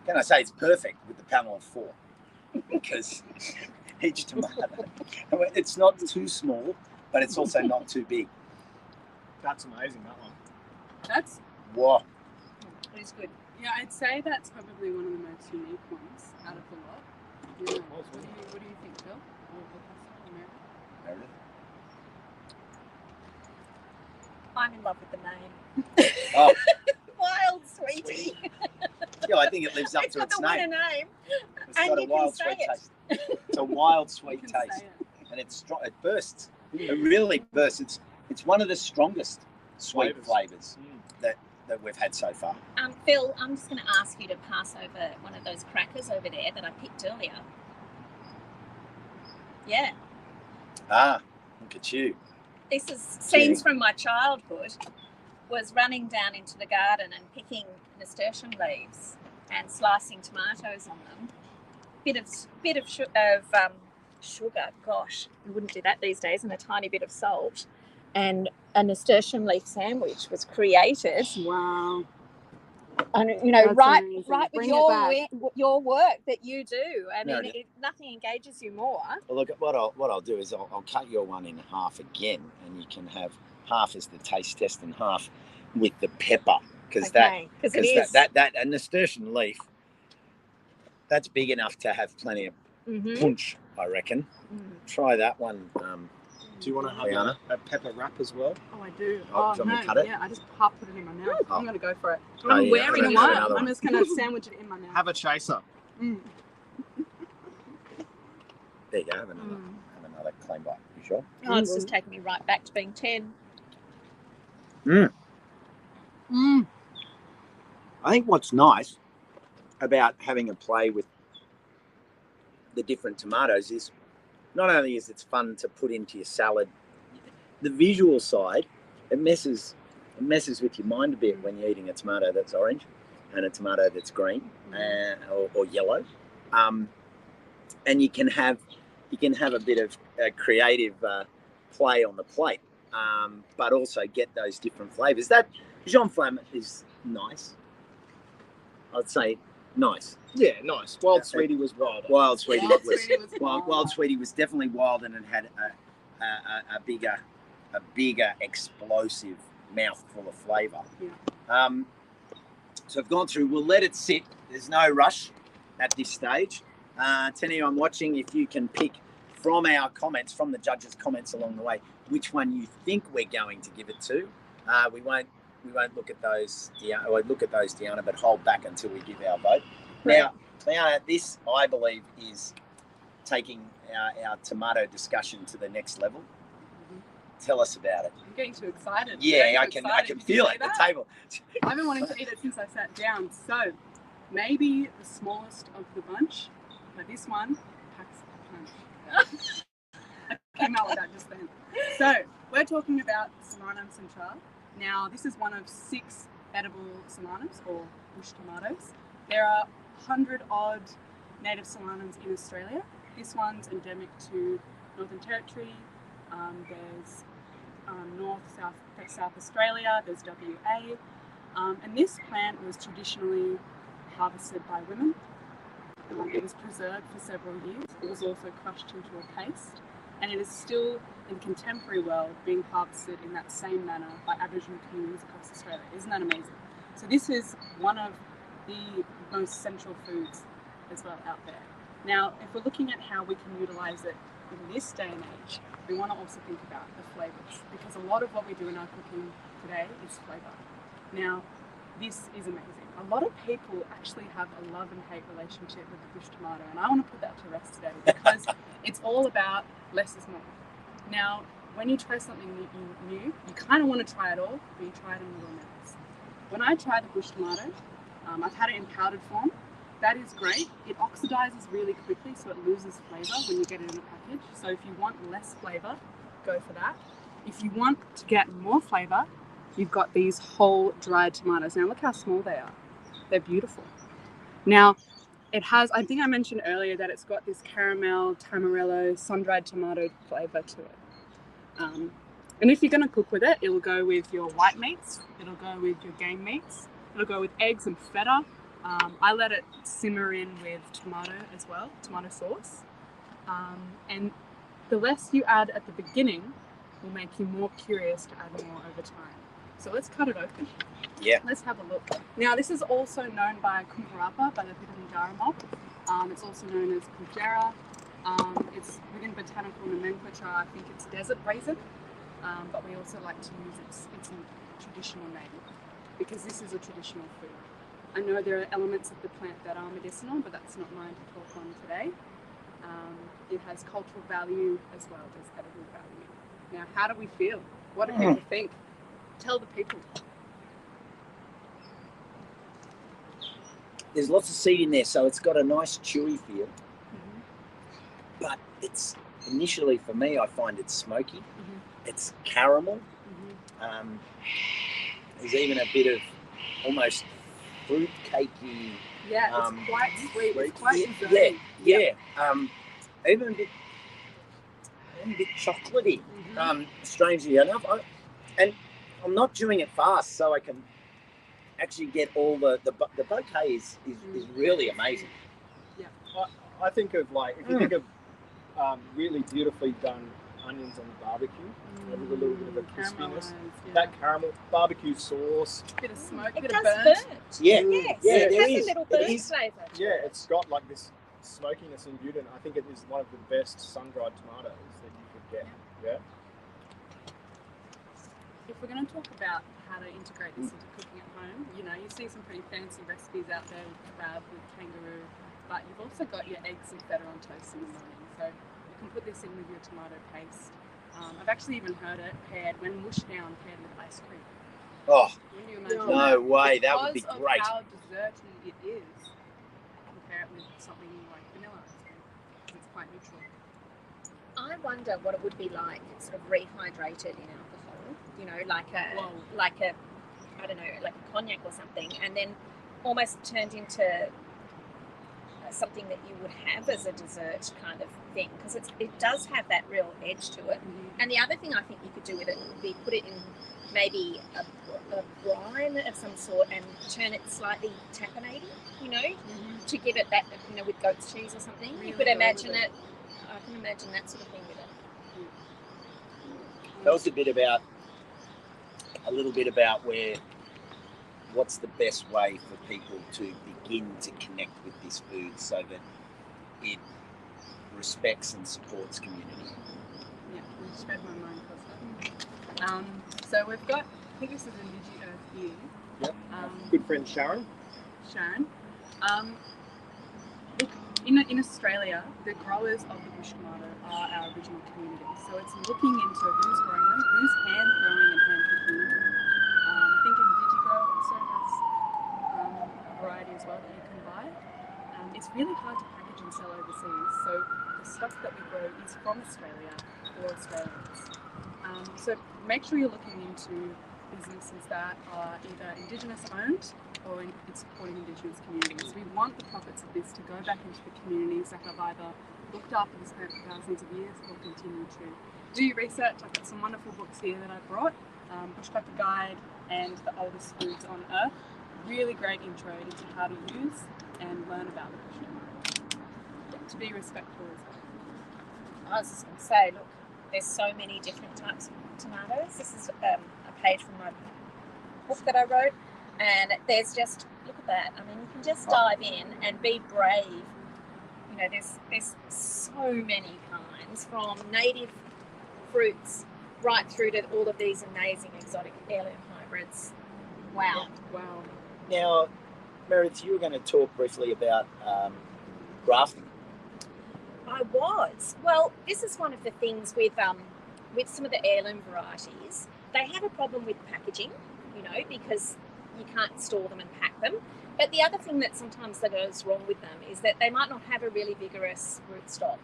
Can I say it's perfect with the panel of 4? Because each tomato, it's not too small, but it's also not too big. That's amazing, that one. That's, Wow. It is good. yeah, I'd say that's probably one of the most unique ones out of the lot. Yeah. What do you think, Phil? Or Mary? I'm in love with the name. Oh, Wild Sweetie. yeah, I think it lives up It's to got its the winner name. name. It's and got a you wild can say sweet it. taste. It's a wild You sweet can taste, say it. and it's strong. It bursts. It really bursts. It's one of the strongest sweet flavors that we've had so far. Phil, I'm just going to ask you to pass over one of those crackers over there that I picked earlier. Yeah, Ah, look at you. this is scenes from my childhood. Was running down into the garden and picking nasturtium leaves and slicing tomatoes on them. Bit of sugar. Gosh, we wouldn't do that these days. And a tiny bit of salt, and a nasturtium leaf sandwich was created. Wow. And That's right amazing. with Bring it back. your work that you do. I No, mean, nothing engages you more. Well, look, what I'll do is I'll cut your one in half again, and you can have half as the taste test and half with the pepper, because Okay, 'cause it is. that a nasturtium leaf, that's big enough to have plenty of Mm-hmm. punch, I reckon. Try that one. Do you want to have Rihanna? a pepper wrap as well? Oh, I do. Oh, do you want me to cut it? Yeah, I just half put it in my mouth. Oh. I'm going to go for it. Oh, I'm yeah, wearing I'm it. gonna have another I'm one. just going to sandwich it in my mouth. Have a chaser. Mm. There you go. Have another clean bite. You sure? Oh, it's just taking me right back to being 10. I think what's nice about having a play with the different tomatoes is not only is it fun to put into your salad, the visual side, it messes with your mind a bit when you're eating a tomato that's orange and a tomato that's green or yellow. and you can have a bit of creative play on the plate, but also get those different flavors. That Jean Flamme is nice. I'd say nice. Yeah, nice. Wild Sweetie was wilder. Wild Sweetie Wild was Sweetie was wild. wild. Wild Sweetie was definitely wild, and it had a bigger explosive mouthful of flavour. Yeah. So I've gone through. We'll let it sit. There's no rush at this stage. Tenny, I'm watching if you can pick from our comments, from the judges' comments along the way, which one you think we're going to give it to. We won't look at those, Deanna, but hold back until we give our vote. Right. Now, Deanna, this, I believe, is taking our tomato discussion to the next level. Tell us about it. I'm getting too excited. Yeah, I can feel it at the table. I've been wanting to eat it since I sat down. So, maybe the smallest of the bunch, but this one packs a punch. I came out with that just then. So, we're talking about Solanum centrale. Now, this is one of 6 edible solanums, or bush tomatoes. There are 100-odd native solanums in Australia. This one's endemic to Northern Territory. There's South Australia, there's WA. And this plant was traditionally harvested by women. It was preserved for several years. It was also crushed into a paste. And it is still, in the contemporary world, being harvested in that same manner by Aboriginal communities across Australia. Isn't that amazing? So this is one of the most central foods as well out there. Now, if we're looking at how we can utilise it in this day and age, we want to also think about the flavours, because a lot of what we do in our cooking today is flavour. Now, this is amazing. A lot of people actually have a love and hate relationship with the bush tomato, and I want to put that to rest today, because it's all about less is more. Now, when you try something new, you kind of want to try it all, but you try it in little amounts. When I try the bush tomato, I've had it in powdered form. That is great. It oxidizes really quickly, so it loses flavour when you get it in a package. So if you want less flavour, go for that. If you want to get more flavour, you've got these whole dried tomatoes. Now look how small they are. They're beautiful. Now, it has, I think I mentioned earlier that it's got this caramel, tamarello, sun-dried tomato flavour to it. And if you're going to cook with it, it'll go with your white meats, it'll go with your game meats, it'll go with eggs and feta. I let it simmer in with tomato as well, tomato sauce. And the less you add at the beginning will make you more curious to add more over time. So let's cut it open. Yeah. Let's have a look. Now, this is also known by Kumparapa, by the people in Darramok. It's also known as Kujera. It's within botanical nomenclature, I think it's desert raisin, but we also like to use its traditional name, because this is a traditional food. I know there are elements of the plant that are medicinal, but that's not mine to talk on today. It has cultural value as well as edible value. Now, how do we feel? What do people think? Tell the people. There's lots of seed in there, so it's got a nice chewy feel. But it's initially, for me, I find it smoky. It's caramel. There's even a bit of almost fruit cakey. Yeah, it's quite sweet. It's quite desserty. Yeah. Even a bit chocolatey. Strangely enough, and I'm not doing it fast, so I can actually get all the bouquet is really amazing. Yeah. I think of, like, if you think of really beautifully done onions on the barbecue, with a little bit of a crispiness. That caramel barbecue sauce. Bit of smoke, It bit does of burnt. burn. Yeah, Yes, yeah, it there has is. a little It burnt is. flavour. Yeah, it's got like this smokiness and beauty, and I think it is one of the best sun-dried tomatoes that you could get. Yeah. If we're going to talk about how to integrate this into cooking at home, you know, you see some pretty fancy recipes out there with kebab, with kangaroo, but you've also got your eggs and feta on toast in the morning. So you can put this in with your tomato paste. I've actually even heard it paired, when mushed down, paired with ice cream. Oh, Can you imagine no that? way, that would be Because great. of how desserty it is, compare it with something like vanilla ice cream. It's quite neutral. I wonder what it would be like, sort of rehydrated in alcohol. You know, like a I don't know, like a cognac or something, and then almost turned into something that you would have as a dessert kind of thing, because it does have that real edge to it. And the other thing I think you could do with it would be put it in maybe a brine of some sort and turn it slightly tapenade, to give it that, with goat's cheese or something. Really you could imagine it. I can imagine that sort of thing with it. Tell us a little bit about what's the best way for people to begin to connect with this food so that it respects and supports community. Yeah, you just read my mind, Costa. So we've got, I think this is Indigi Earth here. Yep. Good friend Sharon. Sharon. In Australia, the growers of the bush tomato are our original community. So it's looking into who's growing them, who's hand growing and hand picking them. I think Indigo also has a variety as well that you can buy. It's really hard to package and sell overseas. So the stuff that we grow is from Australia for Australians. So make sure you're looking into businesses that are either Indigenous owned or it's supporting Indigenous communities. We want the profits of this to go back into the communities that have either looked after this plant for thousands of years or continue to. Do your research. I've got some wonderful books here that I brought. Bushcracker Guide and The Oldest Foods on Earth. Really great intro into how to use and learn about the bush tomato. Yeah, to be respectful as well. I was just going to say, look, there's so many different types of tomatoes. This is a page from my book that I wrote, and there's just, look at that. I mean, you can just dive in and be brave. There's so many kinds, from native fruits right through to all of these amazing exotic heirloom hybrids. Wow. Wow. Now, Meredith, you were going to talk briefly about grafting. I was. Well, this is one of the things with some of the heirloom varieties. They have a problem with packaging, because you can't store them and pack them. But the other thing that sometimes that goes wrong with them is that they might not have a really vigorous rootstock.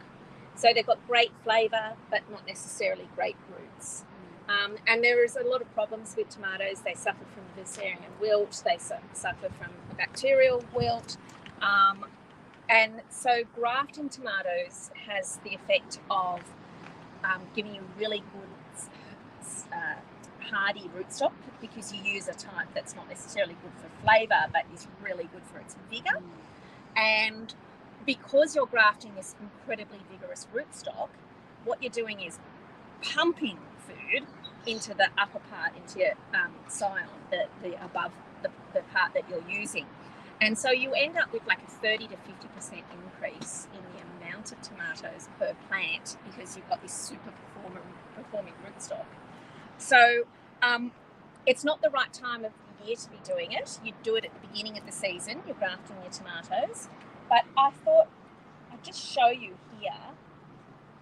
So they've got great flavour, but not necessarily great roots. And there is a lot of problems with tomatoes. They suffer from Fusarium wilt. They suffer from bacterial wilt. And so grafting tomatoes has the effect of giving you really good hardy rootstock, because you use a type that's not necessarily good for flavour but is really good for its vigour. And because you're grafting this incredibly vigorous rootstock, what you're doing is pumping food into the upper part, into your scion, the above the part that you're using. And so you end up with like a 30 to 50% increase in the amount of tomatoes per plant, because you've got this super performing rootstock. So it's not the right time of the year to be doing it. You do it at the beginning of the season, you're grafting your tomatoes. But I thought I'd just show you here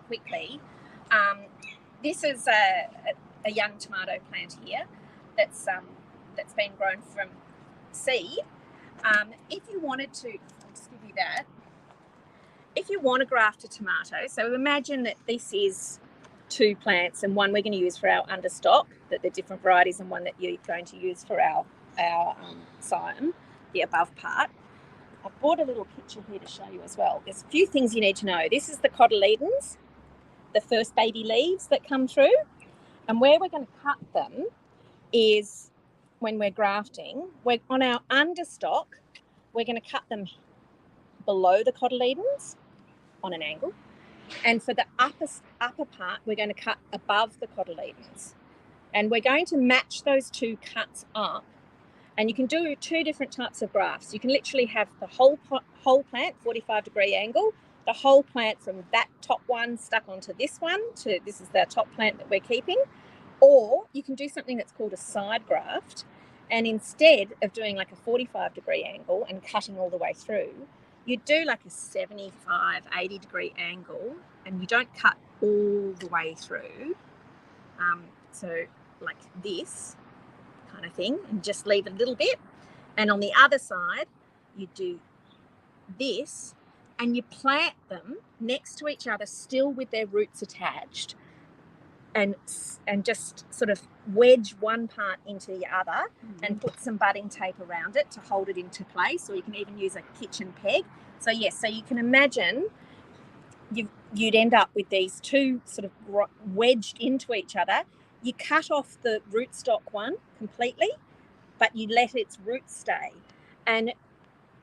quickly. This is a young tomato plant here that's been grown from seed. If you wanted to, I'll just give you that. If you want to graft a tomato, so imagine that this is 2 plants, and one we're going to use for our understock, that they're different varieties, and one that you're going to use for our scion, the above part. I've brought a little picture here to show you as well. There's a few things you need to know. This is the cotyledons, the first baby leaves that come through, and where we're going to cut them is when we're grafting. We're on our understock, we're going to cut them below the cotyledons on an angle, and for the upper part we're going to cut above the cotyledons, and we're going to match those 2 cuts up. And you can do 2 different types of grafts. You can literally have the whole plant 45-degree angle, the whole plant from that top one stuck onto this one, this is the top plant that we're keeping. Or you can do something that's called a side graft, and instead of doing like a 45-degree angle and cutting all the way through, you do like a 75, 80-degree angle, and you don't cut all the way through. So like this kind of thing, and just leave a little bit. And on the other side, you do this, and you plant them next to each other, still with their roots attached, and just sort of wedge one part into the other and put some budding tape around it to hold it into place, or you can even use a kitchen peg. So yes, so you can imagine you'd end up with these two sort of wedged into each other. You cut off the rootstock one completely, but you let its roots stay, and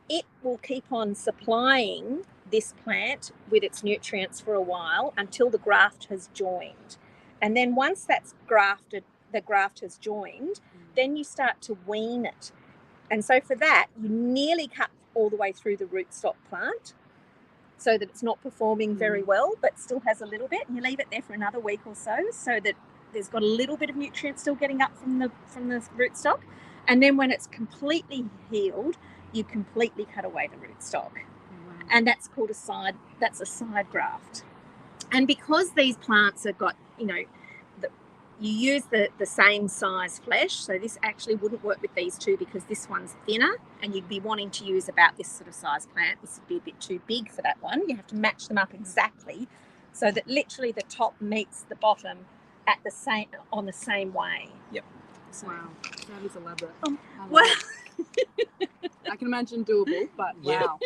it will keep on supplying this plant with its nutrients for a while until the graft has joined. And then once that's grafted, the graft has joined, then you start to wean it. And so for that, you nearly cut all the way through the rootstock plant so that it's not performing very well, but still has a little bit. And you leave it there for another week or so that there's got a little bit of nutrient still getting up from the rootstock. And then when it's completely healed, you completely cut away the rootstock. Wow. And that's called a side graft. And because these plants have got, you use the same size flesh, so this actually wouldn't work with these two because this one's thinner, and you'd be wanting to use about this sort of size plant. This would be a bit too big for that one. You have to match them up exactly so that literally the top meets the bottom on the same way. Yep. So, wow, that is elaborate. Well, I can imagine doable, but wow.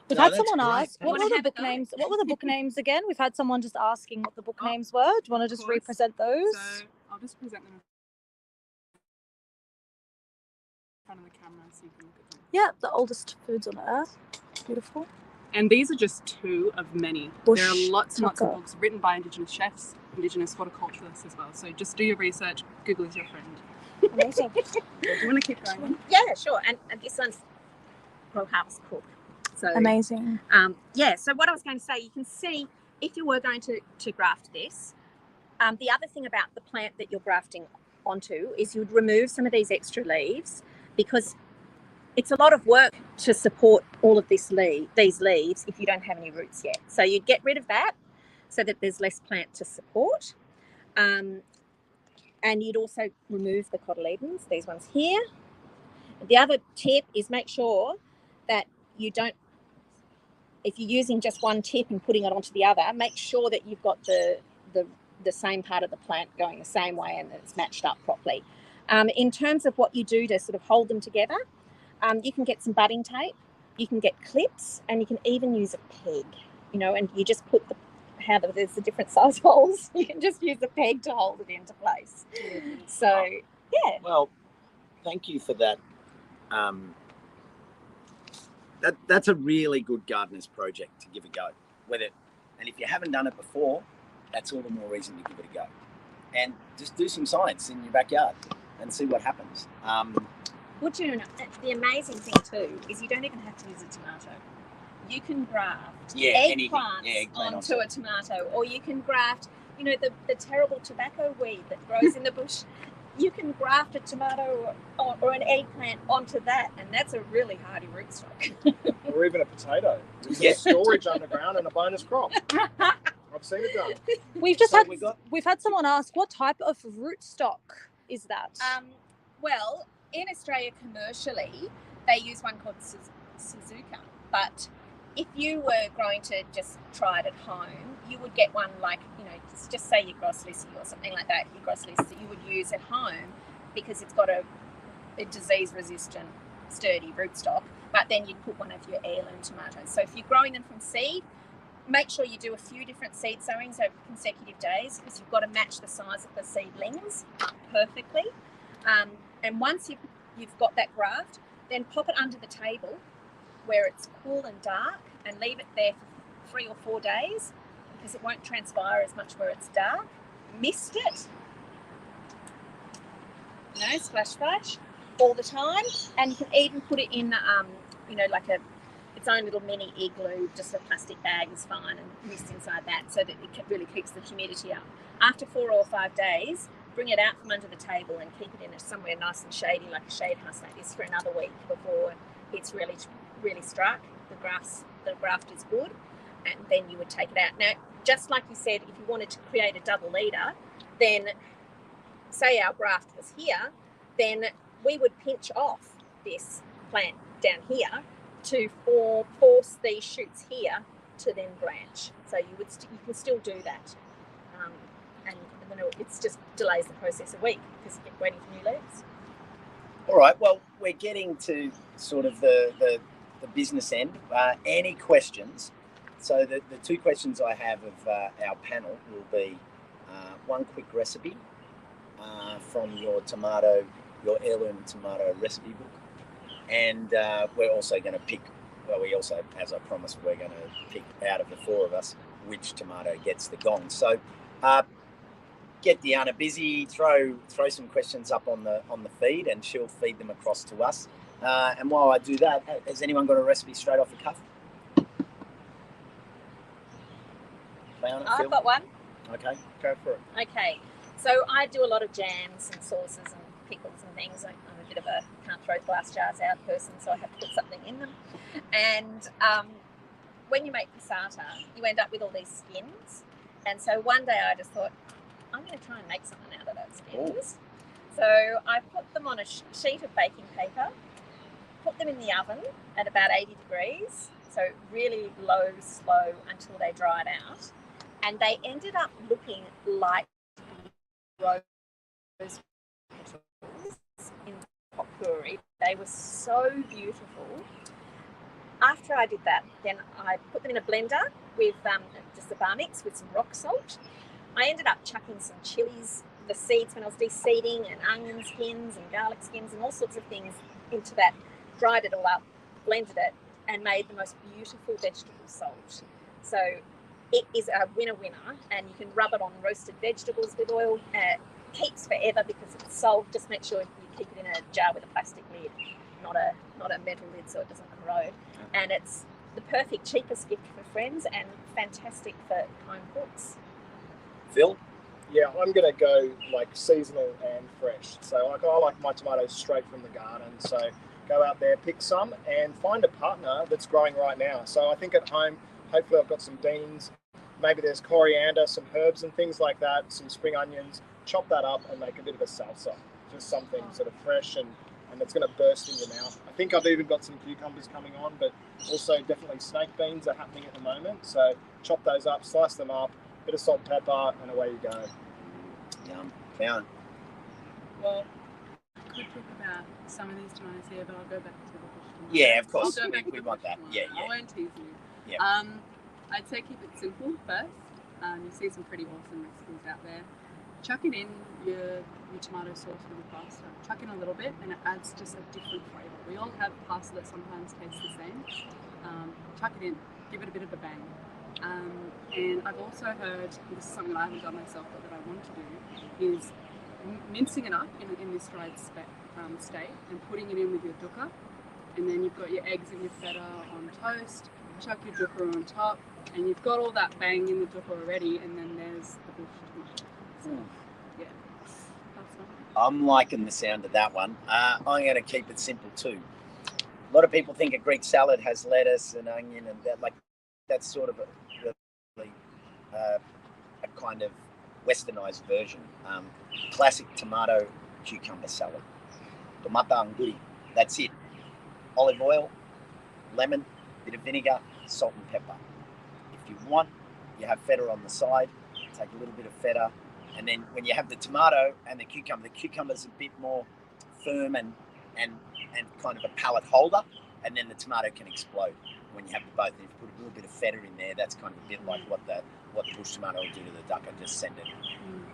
We've had someone ask, what were the book names? What were the book names again? We've had someone just asking what the book names were. Do you want to just represent those? So I'll just present them in front of the camera so you can look at them. Yeah, the oldest foods on earth. Beautiful. And these are just two of many. Bush there are lots and lots of tucker. books written by Indigenous chefs, Indigenous horticulturalists as well. So just do your research. Google is your friend. Amazing. Do you want to keep going? Yeah, sure. And this one's Grow, Harvest, Cook. So Amazing. So what I was going to say, you can see if you were going to graft this, the other thing about the plant that you're grafting onto is you'd remove some of these extra leaves, because it's a lot of work to support all of these leaves if you don't have any roots yet. So you'd get rid of that so that there's less plant to support. And you'd also remove the cotyledons, these ones here. The other tip is make sure that you don't, if you're using just one tip and putting it onto the other, make sure that you've got the same part of the plant going the same way and that it's matched up properly. In terms of what you do to sort of hold them together, you can get some budding tape, you can get clips, and you can even use a peg, and you just put there's the different size holes. You can just use a peg to hold it into place. So, yeah. Well, thank you for that. That's a really good gardener's project to give a go with it. And if you haven't done it before, that's all the more reason to give it a go. And just do some science in your backyard and see what happens. Well, the amazing thing too is you don't even have to use a tomato. You can graft eggplants onto a tomato, or you can graft, the terrible tobacco weed that grows in the bush. You can graft a tomato or an eggplant onto that, and that's a really hardy rootstock. Or even a potato. There's storage underground and a bonus crop. I've seen it done. We've had someone ask, what type of rootstock is that? Well, in Australia commercially, they use one called Suzuka, but if you were going to just try it at home, you would get one like, just say your Grosslisi or something like that, your Grosslisi that you would use at home, because it's got a disease-resistant, sturdy rootstock, but then you'd put one of your heirloom tomatoes. So if you're growing them from seed, make sure you do a few different seed sowings over consecutive days, because you've got to match the size of the seedlings perfectly. And once you've got that graft, then pop it under the table where it's cool and dark, and leave it there for 3 or 4 days, because it won't transpire as much where it's dark. Mist it, splash all the time. And you can even put it in like its own little mini igloo. Just a plastic bag is fine, and mist inside that, so that it really keeps the humidity up. After 4 or 5 days, bring it out from under the table and keep it in somewhere nice and shady, like a shade house like this, for another week before it's really struck. The graft is good, and then you would take it out. Now, just like you said, if you wanted to create a double leader, then say our graft was here, then we would pinch off this plant down here to force these shoots here to then branch. So you can still do that, and and then it just delays the process a week because you keep waiting for new leaves. All right, well, we're getting to sort of the business end. Any questions? So the two questions I have of our panel will be one quick recipe from your heirloom tomato recipe book. And we're also going to pick, as I promised, we're going to pick out of the four of us which tomato gets the gong. So get Deanna busy, throw some questions up on the feed, and she'll feed them across to us. And while I do that, has anyone got a recipe straight off the cuff? I've got one. Okay, go for it. Okay, so I do a lot of jams and sauces and pickles and things. I'm a bit of a can't throw glass jars out person, so I have to put something in them. And when you make passata, you end up with all these skins. And so one day I just thought, I'm going to try and make something out of those skins. So I put them on a sheet of baking paper, put them in the oven at about 80 degrees, so really low, slow until they dried out. And they ended up looking like rose petals in potpourri. They were so beautiful. After I did that, then I put them in a blender with just a bar mix with some rock salt. I ended up chucking some chilies, the seeds when I was de-seeding, and onion skins and garlic skins and all sorts of things into that, dried it all up, blended it, and made the most beautiful vegetable salt. So it is a winner, and you can rub it on roasted vegetables with oil. Keeps forever because it's salt. Just make sure you keep it in a jar with a plastic lid, not a metal lid, so it doesn't corrode. And it's the perfect cheapest gift for friends and fantastic for home cooks. Phil? Yeah, I'm going to go like seasonal and fresh. So I like my tomatoes straight from the garden. So go out there, pick some, and find a partner that's growing right now. So I think at home, hopefully I've got some beans, maybe there's coriander, some herbs and things like that, some spring onions. Chop that up and make a bit of a salsa. Just something sort of fresh and it's going to burst in your mouth. I think I've even got some cucumbers coming on, but also definitely snake beans are happening at the moment. So chop those up, slice them up, bit of salt, pepper, and away you go. Yum. Found. Well, I could talk about some of these tomatoes here, but I'll go back to the bush tomato. Yeah, of course. We want that. Yeah. I won't tease you. Yeah. I'd say keep it simple first. You see some pretty awesome recipes out there. Chuck it in your tomato sauce with the pasta. Chuck in a little bit, and it adds just a different flavour. We all have pasta that sometimes tastes the same. Chuck it in, give it a bit of a bang. And I've also heard, this is something that I haven't done myself, but that I want to do, is mincing it up in this dried state and putting it in with your dukkha. And then you've got your eggs and your feta on toast, chuck your dukkha on top, and you've got all that bang in the dukkha already, and then there's the bush tomato. So, yeah, that's one. I'm liking the sound of that one. I'm going to keep it simple too. A lot of people think a Greek salad has lettuce and onion and that, like that's sort of a kind of westernized version. Classic tomato cucumber salad. Tomata anguri. That's it. Olive oil, lemon, bit of vinegar, salt and pepper. If you want, you have feta on the side. Take a little bit of feta, and then when you have the tomato and the cucumber's a bit more firm and kind of a palate holder, and then the tomato can explode when you have both. And if you put a little bit of feta in there, that's kind of a bit like what the bush tomato will do to the dukkha, just send it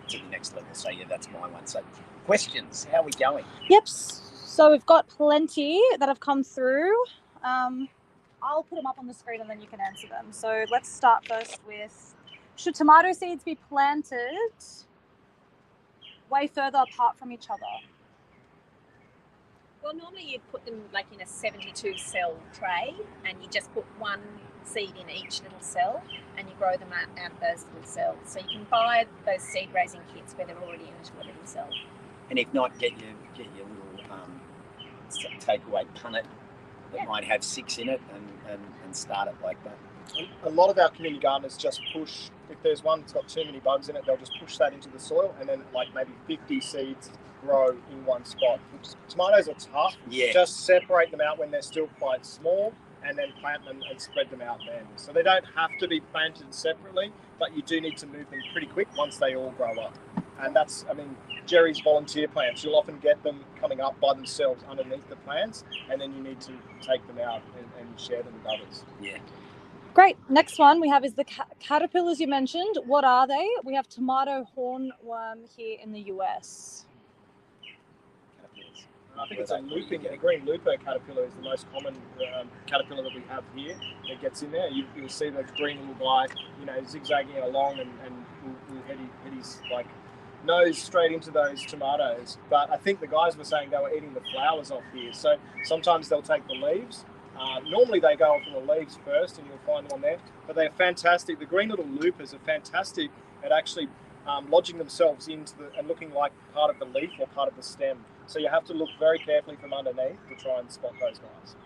to the next level. So yeah, that's my one. So questions, how are we going? Yep. So we've got plenty that have come through. I'll put them up on the screen and then you can answer them. So let's start first with, should tomato seeds be planted way further apart from each other? Well, normally you'd put them like in a 72 cell tray, and you just put one seed in each little cell, and you grow them out of those little cells. So you can buy those seed raising kits where they're already into a little cell. And if not, get your little takeaway punnet that might have 6 in it and start it like that. A lot of our community gardeners just push, if there's one that's got too many bugs in it, they'll just push that into the soil, and then like maybe 50 seeds grow in one spot. Tomatoes are tough. Yeah. Just separate them out when they're still quite small, and then plant them and spread them out then. So they don't have to be planted separately, but you do need to move them pretty quick once they all grow up. And that's, I mean, Jerry's volunteer plants, you'll often get them coming up by themselves underneath the plants, and then you need to take them out and share them with others. Yeah. Great. Next one we have is the caterpillars you mentioned. What are they? We have tomato hornworm here in the US. I think it's a green looper caterpillar is the most common caterpillar that we have here that gets in there. You'll see the green little guy, zigzagging along and will head his like nose straight into those tomatoes. But I think the guys were saying they were eating the flowers off here. So sometimes they'll take the leaves. Normally they go off the leaves first, and you'll find them on there. But they're fantastic. The green little loopers are fantastic at actually lodging themselves into and looking like part of the leaf or part of the stem. So you have to look very carefully from underneath to try and spot those guys.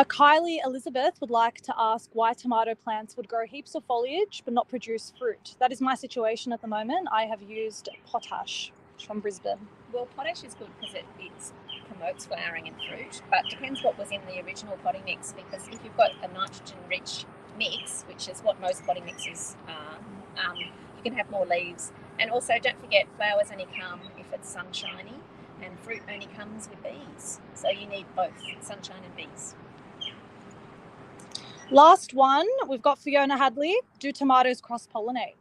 Kylie Elizabeth would like to ask why tomato plants would grow heaps of foliage but not produce fruit. That is my situation at the moment. I have used potash from Brisbane. Well, potash is good because it promotes flowering and fruit, but depends what was in the original potting mix, because if you've got a nitrogen-rich mix, which is what most potting mixes are, you can have more leaves. And also, don't forget, flowers only come if it's sunshiny, and fruit only comes with bees. So you need both sunshine and bees. Last one, we've got Fiona Hadley. Do tomatoes cross-pollinate?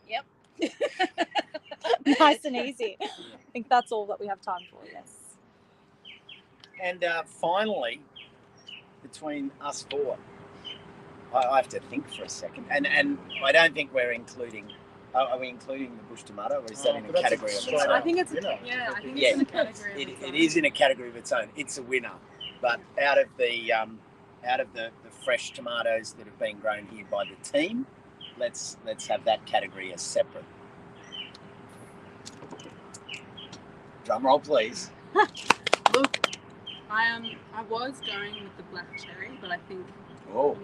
Yep. Nice and easy. I think that's all that we have time for, yes. And finally, between us four, I have to think for a second. And I don't think we're including... Are we including the bush tomato, or is that in a category of its own? I think it's in a category of its own. It is in a category of its own. It's a winner. But out of the fresh tomatoes that have been grown here by the team, let's have that category as separate. Drum roll, please. Look, I was going with the black cherry, but I think people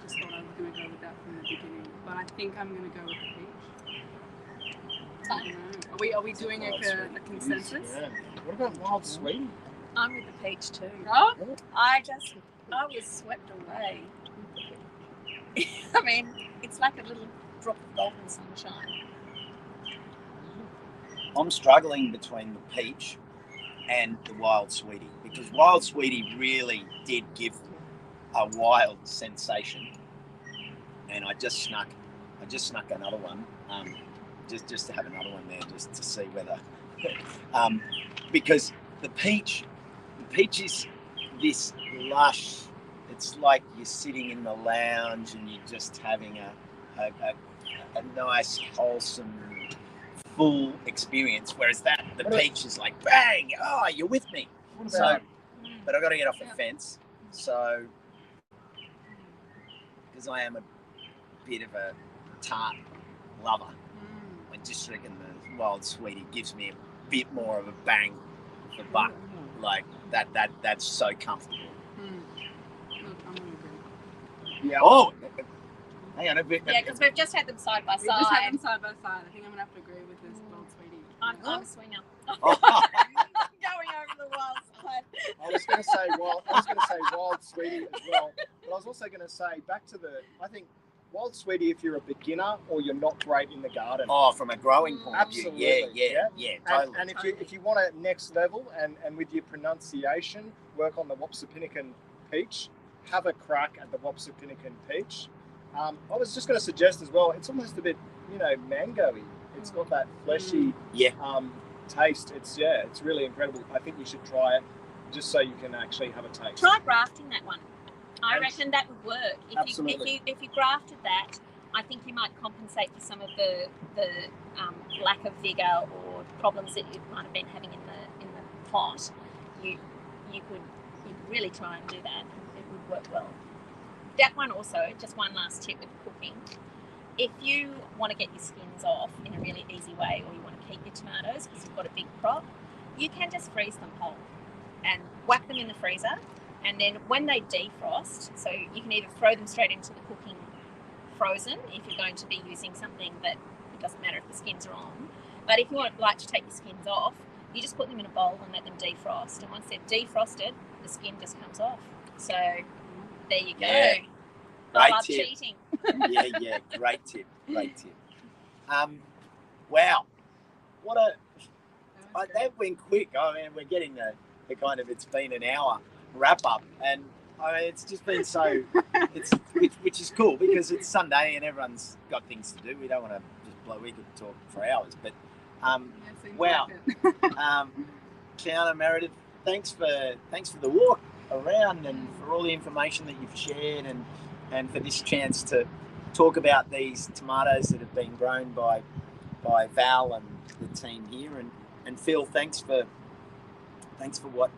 just thought I was going to go with that from the beginning. But I think I'm going to go with the peach. I don't know. Are we doing a consensus? Yeah. What about wild sweetie? I'm with the peach too. Oh? I was swept away. I mean, it's like a little drop of golden sunshine. I'm struggling between the peach and the wild sweetie, because wild sweetie really did give a wild sensation, and I just snuck another one, just to have another one there, just to see whether, because the peach is this lush. It's like you're sitting in the lounge and you're just having a nice, wholesome, full experience. Whereas the peach is like bang, oh, you're with me. So, but I've got to get off the fence. So, because I am a bit of a tart lover, I just reckon the wild sweetie gives me a bit more of a bang for buck. Like that's so comfortable. Look, I'm going to agree. Yeah. Oh, hang on a bit. Yeah, because we've just had them side by We just had side. them side by side. I think I'm going to have to agree with this wild sweetie. I'm a swinger. Oh. Going over the wild side. I was going to say wild sweetie as well, but I was also going to say I think wild sweetie if you're a beginner or you're not great in the garden. Oh, from a growing point Absolutely, of view. Yeah, totally. And if you want a next level and with your pronunciation, work on the Wapsipinicon peach, have a crack at the Wapsipinicon peach. I was just going to suggest as well, it's almost a bit, mango-y. It's got that fleshy taste. It's really incredible. I think you should try it just so you can actually have a taste. Try grafting that one. I reckon that would work. Absolutely. If you grafted that, I think you might compensate for some of the lack of vigour or problems that you might have been having in the pot. You could really try and do that. It would work well. That one also, just one last tip with cooking. If you want to get your skins off in a really easy way, or you want to keep your tomatoes because you've got a big crop, you can just freeze them whole and whack them in the freezer. And then when they defrost, so you can either throw them straight into the cooking frozen if you're going to be using something that it doesn't matter if the skins are on. But if you like to take the skins off, you just put them in a bowl and let them defrost. And once they're defrosted, the skin just comes off. So there you go. Yeah. I Great love tip. cheating. Yeah, great tip. Wow, what a that went quick. I mean, we're getting the kind of, it's been an hour wrap up, and I mean, it's just been so, which is cool because it's Sunday and everyone's got things to do. We don't want to just blow. We could talk for hours, but wow, Kiana, Meredith, thanks for the walk around and for all the information that you've shared, and for this chance to talk about these tomatoes that have been grown by Val and the team here, and Phil, thanks for what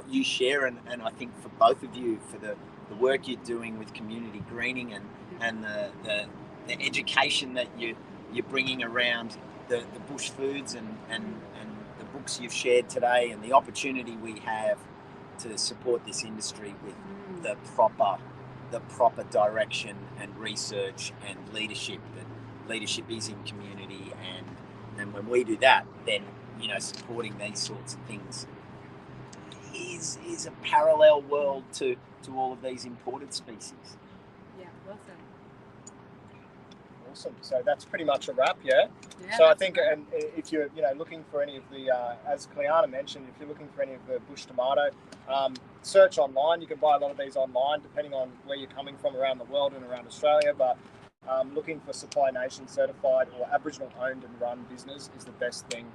you share, and I think for both of you for the work you're doing with community greening and the education that you're bringing around the bush foods and the books you've shared today, and the opportunity we have to support this industry with the proper direction and research and leadership. That leadership is in community, and when we do that, then supporting these sorts of things is a parallel world to all of these imported species. Yeah, well said. Awesome. So that's pretty much a wrap, yeah? So I think, and if you're looking for any of the, as Cleana mentioned, if you're looking for any of the bush tomato, search online. You can buy a lot of these online, depending on where you're coming from around the world and around Australia. But looking for Supply Nation certified or Aboriginal owned and run business is the best thing,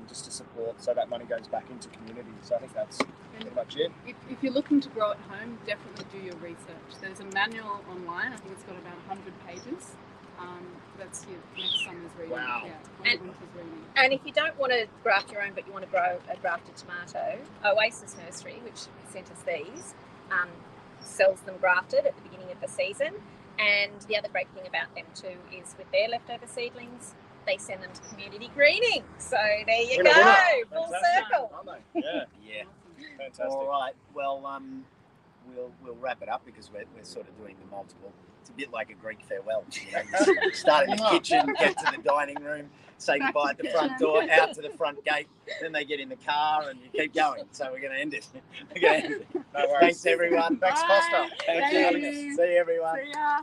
just to support, so that money goes back into community. So I think that's pretty much it. If you're looking to grow at home, definitely do your research. There's a manual online. I think it's got about 100 pages. That's your next summer's reading. Wow. Yeah, winter's reading. And if you don't want to graft your own, but you want to grow a grafted tomato, Oasis Nursery, which sent us these, sells them grafted at the beginning of the season. And the other great thing about them too is with their leftover seedlings, they send them to community greening. So there you go, full circle. Yeah. Fantastic. All right. Well, we'll wrap it up because we're sort of doing the multiple. It's a bit like a Greek farewell. You start in the kitchen, get to the dining room, say goodbye at the front door, out to the front gate, then they get in the car, and you keep going. So we're going to end it. No worries. Thanks, everyone. Thanks, Costa. Thank you. See you, everyone. See ya.